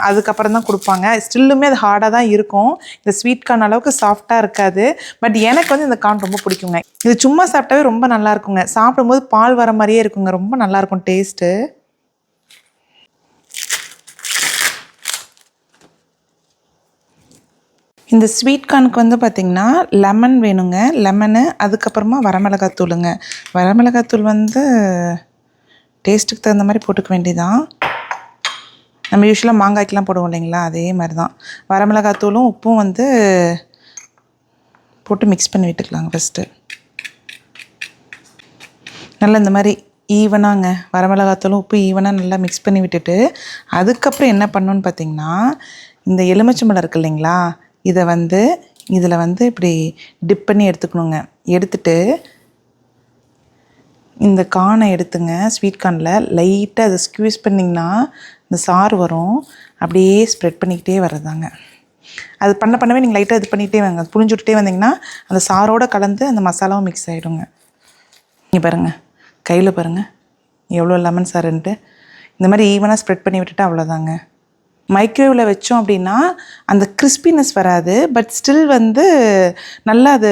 அதுக்கப்புறம் தான் கொடுப்பாங்க. ஸ்டில்லுமே அது ஹார்டாக தான் இருக்கும். இந்த ஸ்வீட் கார்ன் அளவுக்கு சாஃப்டாக இருக்காது. பட் எனக்கு வந்து இந்த கார்ன் ரொம்ப பிடிக்குங்க. இது சும்மா சாப்பிட்டாவே ரொம்ப நல்லா இருக்குங்க. சாப்பிடும்போது பால் வர மாதிரியே இருக்குங்க, ரொம்ப நல்லாயிருக்கும் டேஸ்ட்டு. இந்த ஸ்வீட் கார்னுக்கு வந்து பார்த்திங்கன்னா லெமன் வேணுங்க. லெமனு, அதுக்கப்புறமா வரமிளகாத்தூளுங்க. வரமிளகாத்தூள் வந்து டேஸ்ட்டுக்கு தகுந்த மாதிரி போட்டுக்க வேண்டியதான். நம்ம யூஸ்வலாக மாங்காய்க்கெலாம் போடுவோம் இல்லைங்களா, அதே மாதிரி தான். வரமிளகாத்தூளும் உப்பும் வந்து போட்டு மிக்ஸ் பண்ணி விட்டுக்கலாங்க. ஃபஸ்ட்டு நல்லா இந்த மாதிரி ஈவனாங்க வரமிளகாத்தூளும் உப்பு ஈவனாக நல்லா மிக்ஸ் பண்ணி விட்டுட்டு அதுக்கப்புறம் என்ன பண்ணணுன்னு பார்த்திங்கன்னா இந்த எலுமிச்சம்பழம் இருக்குது இல்லைங்களா, இதை வந்து இதில் வந்து இப்படி டிப் பண்ணி எடுத்துக்கணுங்க. எடுத்துட்டு இந்த கார்னை எடுத்துங்க, ஸ்வீட் கார்னில் லைட்டாக அதை ஸ்க்யூஸ் பண்ணிங்கன்னா இந்த சாறு வரும். அப்படியே ஸ்ப்ரெட் பண்ணிக்கிட்டே வர்றதாங்க. அது பண்ணவே நீங்கள் லைட்டாக இது பண்ணிகிட்டே வாங்க, புழிஞ்சு விட்டுட்டே வந்தீங்கன்னா அந்த சாரோடு கலந்து அந்த மசாலாவும் மிக்ஸ் ஆகிடுங்க. இங்கே பாருங்கள், கையில் பாருங்கள் எவ்வளோ லெமன் சாருன்ட்டு. இந்த மாதிரி ஈவனாக ஸ்ப்ரெட் பண்ணி விட்டுட்டு அவ்வளோதாங்க. மைக்ரோவேவில் வச்சோம் அப்படின்னா அந்த கிறிஸ்பினஸ் வராது, பட் ஸ்டில் வந்து நல்லா அது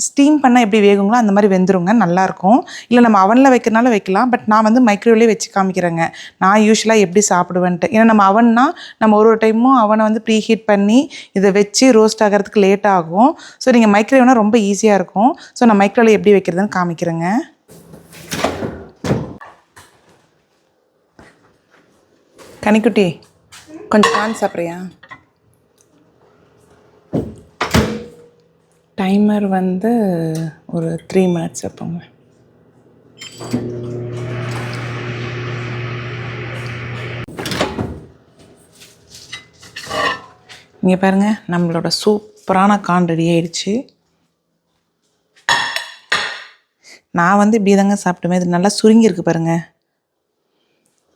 ஸ்டீம் பண்ணால் எப்படி வேகுங்களோ அந்த மாதிரி வெந்துருங்க, நல்லாயிருக்கும். இல்லை நம்ம அவனில் வைக்கிறனால வைக்கலாம், பட் நான் வந்து மைக்ரோவேவ்லேயே வச்சு காமிக்கிறேங்க. நான் யூஸ்வலாக எப்படி சாப்பிடுவேன்ட்டு. ஏன்னா நம்ம அவன்னா நம்ம ஒரு டைமும் அவனை வந்து ப்ரீ ஹீட் பண்ணி இதை வச்சு ரோஸ்ட் ஆகிறதுக்கு லேட் ஆகும். ஸோ நீங்கள் மைக்ரோவேவ்னால் ரொம்ப ஈஸியாக இருக்கும். ஸோ நான் மைக்ரோவேவில் எப்படி வைக்கிறதுன்னு காமிக்கிறேங்க. கனிக்குட்டி, கொஞ்சம் கான் சாப்பிட்றியா? டைமர் வந்து ஒரு 3 minutes வைப்போங்க. இங்கே பாருங்கள், நம்மளோட சூப்பரான கான் ரெடி ஆயிடுச்சு. நான் வந்து இப்படி தாங்க சாப்பிட்டுவேன். இது நல்லா சுருங்கியிருக்கு பாருங்கள்.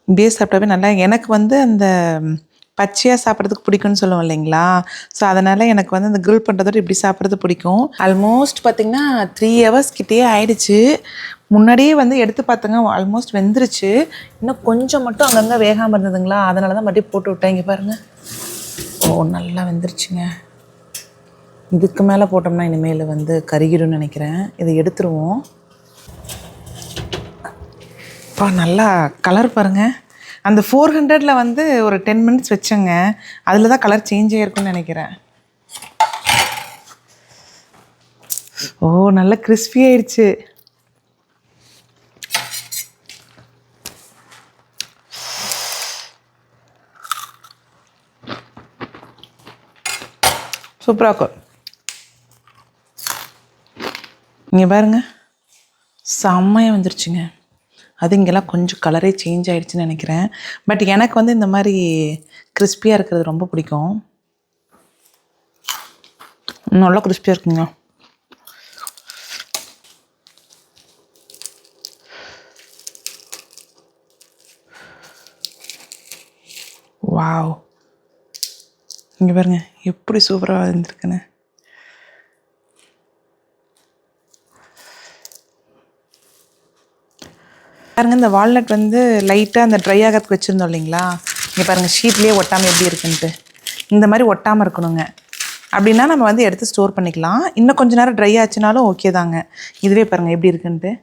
இப்படியே சாப்பிட்டாவே நல்லா, எனக்கு வந்து அந்த பச்சையாக சாப்பிட்றதுக்கு பிடிக்கும்னு சொல்லுவோம் இல்லைங்களா. ஸோ அதனால் எனக்கு வந்து அந்த கிரில் பண்ணுறதோட இப்படி சாப்பிட்றது பிடிக்கும். ஆல்மோஸ்ட் பார்த்திங்கன்னா 3 hours கிட்டே ஆயிடுச்சு. முன்னாடியே வந்து எடுத்து பார்த்தங்க, ஆல்மோஸ்ட் வெந்துருச்சு. இன்னும் கொஞ்சம் மட்டும் அங்கங்கே வேகாமல் இருந்ததுங்களா, அதனால தான் மறுபடியும் போட்டு விட்டேன். இங்கே பாருங்கள், ஓ நல்லா வெந்துருச்சுங்க. இதுக்கு மேலே போட்டோம்னா இனிமேல் வந்து கருகிடும்னு நினைக்கிறேன். இதை எடுத்துருவோம். நல்லா கலர் பாருங்கள். அந்த 400 வந்து ஒரு 10 minutes வச்சேங்க, அதில் தான் கலர் சேஞ்ச் ஆகிருக்குன்னு நினைக்கிறேன். ஓ நல்லா கிறிஸ்பி ஆயிடுச்சு. சூப்பராக இருக்கும். இங்கே பாருங்க, செம்மையாக வந்துருச்சுங்க. அது இங்கெல்லாம் கொஞ்சம் கலரே சேஞ்ச் ஆகிடுச்சின்னு நினைக்கிறேன். பட் எனக்கு வந்து இந்த மாதிரி கிறிஸ்பியாக இருக்கிறது ரொம்ப பிடிக்கும். நல்லா கிறிஸ்பியாக இருக்குங்க. வாவ், இங்கே பாருங்க எப்படி சூப்பராக இருந்திருக்குன்னு. பாருங்கள், இந்த வால்நட் வந்து லைட்டாக அந்த ட்ரை ஆகிறதுக்கு வச்சுருந்தோம் இல்லைங்களா. இங்கே பாருங்கள், ஷீட்லேயே ஒட்டாமல் எப்படி இருக்குன்ட்டு. இந்த மாதிரி ஒட்டாமல் இருக்கணுங்க. அப்படின்னா நம்ம வந்து எடுத்து ஸ்டோர் பண்ணிக்கலாம். இன்னும் கொஞ்சம் நேரம் ட்ரை ஆச்சுனாலும் ஓகே தாங்க. இதுவே பாருங்கள் எப்படி இருக்குன்ட்டு,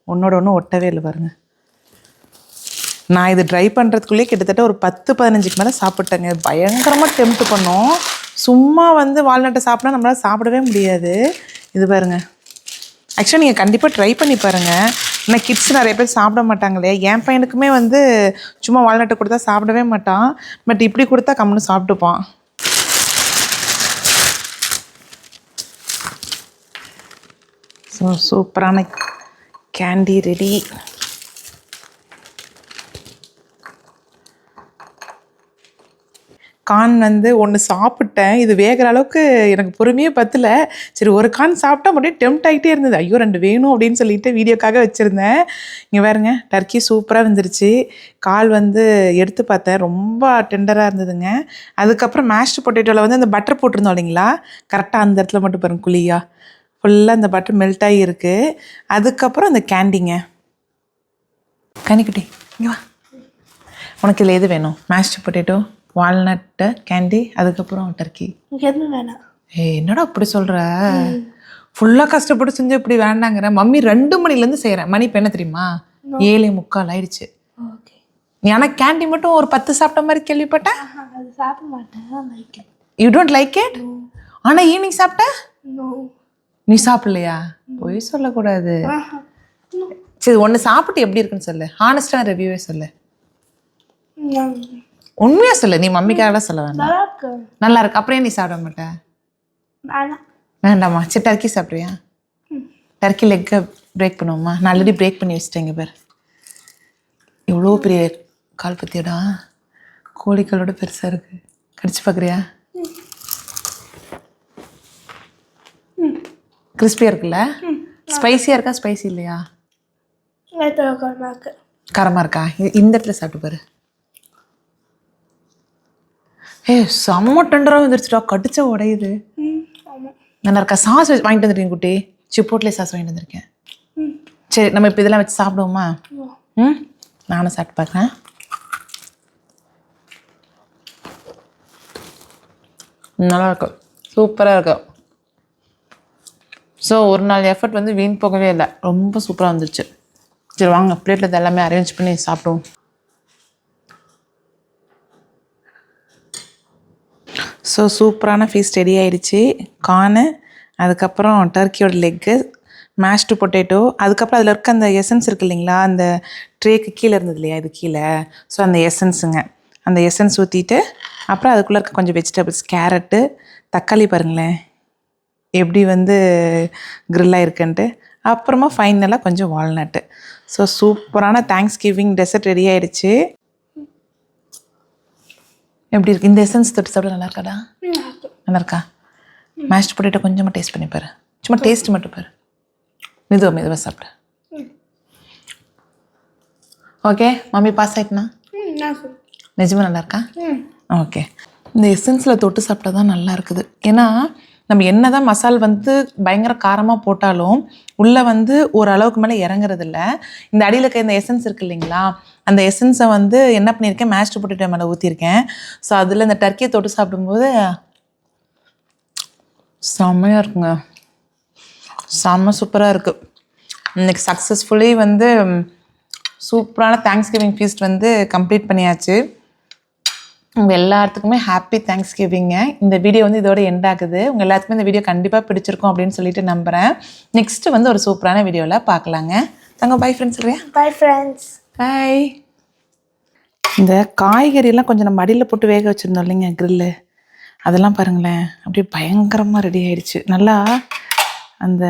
ஒன்றோட ஒன்று ஒட்டவே இல்லை பாருங்கள். நான் இது ட்ரை பண்ணுறதுக்குள்ளேயே கிட்டத்தட்ட ஒரு 10-15க்கு மேலே சாப்பிட்டேங்க. பயங்கரமாக டெம்ப்ட் பண்ணோம். சும்மா வந்து வால்நட்டை சாப்பிட்டா நம்மளால் சாப்பிடவே முடியாது. இது பாருங்கள், ஆக்சுவலாக நீங்கள் கண்டிப்பாக ட்ரை பண்ணி பாருங்கள். ஏன்னா கிட்ஸ் நிறைய பேர் சாப்பிட மாட்டாங்க இல்லையா. என் பையனுக்குமே வந்து சும்மா வால்நட்டை கொடுத்தா சாப்பிடவே மாட்டான். பட் இப்படி கொடுத்தா கம்முன்னு சாப்பிட்டுப்பான். ஸோ சூப்பரான கேண்டி ரெடி. கான் வந்து ஒன்று சாப்பிட்டேன். இது வேகிற அளவுக்கு எனக்கு பொறுமையே பத்தல. சரி ஒரு கான் சாப்பிட்டா மட்டும் டெம்ப்ட் ஆகிட்டே இருந்தது. ஐயோ 2 வேணும் அப்படின்னு சொல்லிட்டு வீடியோக்காக வச்சுருந்தேன். இங்கே பாருங்க, டர்க்கி சூப்பராக வந்துருச்சு. கால் வந்து எடுத்து பார்த்தேன், ரொம்ப டெண்டராக இருந்ததுங்க. அதுக்கப்புறம் மேஷ்டு பொட்டேட்டோவில் வந்து அந்த பட்டர் போட்டிருந்தோம் இல்லைங்களா, கரெக்டாக அந்த இடத்துல மட்டும் பாருங்கள் குழியாக ஃபுல்லாக அந்த பட்டர் மெல்ட் ஆகி இருக்குது. அதுக்கப்புறம் அந்த கேண்டிங்க. கனிக்குட்டி இங்கே வா, உனக்கு இதில் எது வேணும்? மேஷ்டு பொட்டேட்டோ, வால்நட்டு, கேண்டி, அதுக்கப்புறம் டர்க்கி. எதுவும் வேணாம். என்னடா அப்படி சொல்கிற? ஃபுல்லாக கஷ்டப்பட்டு செஞ்சு இப்படி வேண்டாங்கிற. மம்மி 2 மணிலேருந்து செய்கிறேன். மணி இப்போ என்ன தெரியுமா, 7:45 ஆயிடுச்சு. ஓகே. எனக்கு கேண்டி மட்டும் ஒரு 10 சாப்பிட்ட மாதிரி கேள்விப்பட்டேன். அது சாப்பிட மாட்டேன். You don't like it? ஆனால் ஈவினிங் சாப்பிட்ட? நீ சாப்பிடலையா? போய் சொல்லக்கூடாது. சரி ஒன்று சாப்பிட்டு எப்படி இருக்குன்னு சொல்லு, ஹானஸ்டான ரிவ்யூவே சொல்லு. உண்மையாக சொல்லு, நீ மம்மிக்காக சொல்ல வேண்டாம். நல்லா இருக்கு. அப்புறம் நீ சாப்பிட மாட்டேன்? வேண்டாமா? சரி டர்க்கி சாப்பிட்றியா? டர்க்கி லெக்கை பிரேக் பண்ணுவோமா? நான் ஆல்ரெடி பிரேக் பண்ணி வச்சுட்டேங்க பேர். இவ்வளோ பெரிய கால் பற்றியடா, கோழிக்காலோட பெருசாக இருக்குது. கடிச்சு பார்க்குறியா? கிறிஸ்பியாக இருக்குல்ல? ஸ்பைஸியாக இருக்கா, ஸ்பைசி இல்லையா? குழம்பாக்கு காரமாக இருக்கா? இந்த இடத்துல சாப்பிட்டு பாரு. செம்ம டெண்டராக வந்துருச்சுடா, கடிச்ச உடையுது. ஆமாம். நல்லா இருக்கா? சாஸ் வாங்கிட்டு வந்துருக்கேன் குட்டி, சிப்போட்லே சாஸ் வாங்கிட்டு வந்திருக்கேன். சரி, நம்ம இப்போ இதெல்லாம் வச்சு சாப்பிடுவோமா? நானும் சாப்பிட்டு பார்க்குறேன். நல்லா இருக்கு, சூப்பராக இருக்கு. ஸோ ஒரு நாள் எஃபர்ட் வந்து வீண் போகவே இல்லை, ரொம்ப சூப்பராக வந்துருச்சு. சரி வாங்க, பிளேட்டில் இது எல்லாமே அரேஞ்ச் பண்ணி சாப்பிடுவோம். ஸோ சூப்பரான ஃபீஸ்ட் ரெடி ஆயிடுச்சு. கார்னு, அதுக்கப்புறம் டர்க்கியோட லெக்கு, மேஷ்டு பொட்டேட்டோ, அதுக்கப்புறம் அதில் இருக்க அந்த எசன்ஸ் இருக்குது இல்லைங்களா, அந்த ட்ரேக்கு கீழே இருந்தது இல்லையா, இது கீழே. ஸோ அந்த எசன்ஸுங்க, அந்த எசன்ஸ் ஊற்றிட்டு அப்புறம் அதுக்குள்ளே இருக்க கொஞ்சம் வெஜிடபிள்ஸ், கேரட்டு, தக்காளி பாருங்களேன் எப்படி வந்து க்ரில்லாக இருக்குன்ட்டு, அப்புறமா ஃபைனலாக கொஞ்சம் வால்நட்டு. ஸோ சூப்பரான தேங்க்ஸ் கிவிங் டெசர்ட் ரெடி ஆகிடுச்சு. எப்படி இருக்குது இந்த எசன்ஸ்? தொட்டு சாப்பிட நல்லா இருக்காடா? நல்லா இருக்கா? மேஷ்டு பொட்டேட்டோ கொஞ்சமாக டேஸ்ட் பண்ணி பாரு, சும்மா டேஸ்ட் மட்டும் பாரு, மெதுவாக சாப்பிடு. ஓகே, மம்மி பாஸ் ஆகிட்டுனா? நிஜமாக நல்லா இருக்கா? ஓகே, இந்த எசன்ஸில் தொட்டு சாப்பிட்டா தான் நல்லா இருக்குது. ஏன்னா நம்ம என்ன தான் மசால் வந்து பயங்கர காரமாக போட்டாலும் உள்ளே வந்து ஓரளவுக்கு மேலே இறங்குறது இல்லை. இந்த அடியில் இருக்க இந்த எசன்ஸ் இருக்குது இல்லைங்களா, அந்த எசன்ஸை வந்து என்ன பண்ணியிருக்கேன், மேஷ்டு பொட்டேட்டோ மேலே ஊற்றிருக்கேன். ஸோ அதில் இந்த டர்க்கியை தொட்டு சாப்பிடும்போது செம்மையாக இருக்குங்க, செம்ம சூப்பராக இருக்குது. இன்றைக்கி சக்ஸஸ்ஃபுல்லி வந்து சூப்பரான தேங்க்ஸ் கிவிங் ஃபீஸ்ட் வந்து கம்ப்ளீட் பண்ணியாச்சு. உங்கள் எல்லாத்துக்குமே ஹாப்பி தேங்க்ஸ் கிவிங்க. இந்த வீடியோ வந்து இதோட எண்ட் ஆகுது. உங்கள் எல்லாத்துக்குமே இந்த வீடியோ கண்டிப்பாக பிடிச்சிருக்கும் அப்படின்னு சொல்லிட்டு நம்புகிறேன். நெக்ஸ்ட்டு வந்து ஒரு சூப்பரான வீடியோவில் பார்க்கலாங்க. தங்க பை ஃப்ரெண்ட்ஸ் இல்லையா? Bye friends. பை. இந்த காய்கறியெல்லாம் கொஞ்சம் நம்ம அடியில் போட்டு வேக வச்சுருந்தோம் இல்லைங்க, க்ரில்லு, அதெல்லாம் பாருங்களேன் அப்படியே பயங்கரமாக ரெடி ஆகிடுச்சு. நல்லா அந்த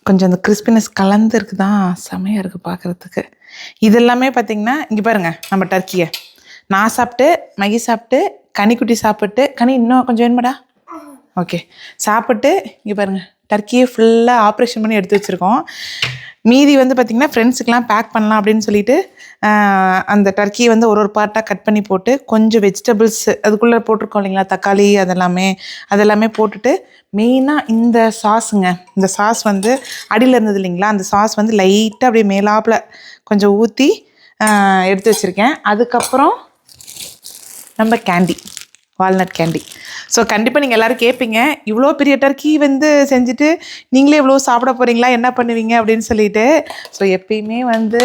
கொஞ்சம் அந்த கிறிஸ்பினஸ் கலந்து இருக்குதான், செமையாக இருக்குது பார்க்குறதுக்கு. இதெல்லாமே பார்த்திங்கன்னா இங்கே பாருங்கள், நம்ம டர்க்கியை நான் சாப்பிட்டு, மகி சாப்பிட்டு, கனிக்குட்டி சாப்பிட்டு, கனி இன்னும் கொஞ்சம் வேணுமாடா? ஓகே, சாப்பிட்டு இங்கே பாருங்கள் டர்க்கியை ஃபுல்லாக ஆப்ரேஷன் பண்ணி எடுத்து வச்சுருக்கோம். மீதி வந்து பார்த்திங்கன்னா ஃப்ரெண்ட்ஸுக்கெலாம் பேக் பண்ணலாம் அப்படின்னு சொல்லிட்டு அந்த டர்க்கியை வந்து ஒரு பார்ட்டாக கட் பண்ணி போட்டு கொஞ்சம் வெஜிடபிள்ஸ் அதுக்குள்ளே போட்டிருக்கோம் இல்லைங்களா, தக்காளி அதெல்லாமே போட்டுட்டு மெயினாக இந்த சாஸுங்க, இந்த சாஸ் வந்து அடியில் இருந்தது இல்லைங்களா, அந்த சாஸ் வந்து லைட்டாக அப்படியே மேலாப்பில் கொஞ்சம் ஊற்றி எடுத்து வச்சுருக்கேன். அதுக்கப்புறம் நம்ம கேண்டி, வால்நட் கேண்டி. ஸோ கண்டிப்பாக நீங்கள் எல்லோரும் கேட்பீங்க, இவ்வளோ பெரிய டர்க்கி வந்து செஞ்சுட்டு நீங்களே இவ்வளோ சாப்பிட போகிறீங்களா, என்ன பண்ணுவீங்க அப்படின்னு சொல்லிட்டு. ஸோ எப்பயுமே வந்து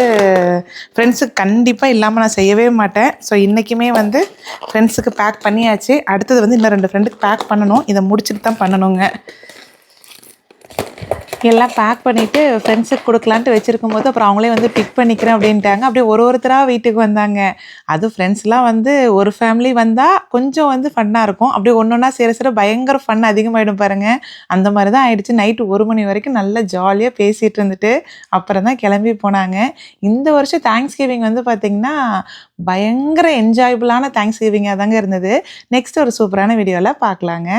ஃப்ரெண்ட்ஸுக்கு கண்டிப்பாக இல்லாமல் நான் செய்யவே மாட்டேன். ஸோ இன்றைக்குமே வந்து ஃப்ரெண்ட்ஸுக்கு பேக் பண்ணியாச்சு. அடுத்தது வந்து இன்னும் 2 ஃப்ரெண்டுக்கு பேக் பண்ணணும், இதை முடிச்சுட்டு தான் பண்ணணுங்க. எல்லாம் பேக் பண்ணிவிட்டு ஃப்ரெண்ட்ஸுக்கு கொடுக்கலான்ட்டு வச்சுருக்கும் போது அப்புறம் அவங்களே வந்து பிக் பண்ணிக்கிறேன் அப்படின்ட்டாங்க. அப்படியே ஒருத்தராக வீட்டுக்கு வந்தாங்க. அதுவும் ஃப்ரெண்ட்ஸ்லாம் வந்து ஒரு ஃபேமிலி வந்தால் கொஞ்சம் வந்து ஃபன்னாக இருக்கும். அப்படியே ஒன்றா சேர பயங்கர ஃபன் அதிகமாகிடும் பாருங்கள். அந்த மாதிரி தான் ஆயிடுச்சு. நைட்டு 1 மணி வரைக்கும் நல்லா ஜாலியாக பேசிகிட்டு இருந்துட்டு அப்புறம் தான் கிளம்பி போனாங்க. இந்த வருஷம் தேங்க்ஸ் கிவிங் வந்து பார்த்திங்கன்னா பயங்கர என்ஜாயபுளான தேங்க்ஸ் கிவிங்காக தாங்க இருந்தது. நெக்ஸ்ட் ஒரு சூப்பரான வீடியோவில் பார்க்கலாங்க.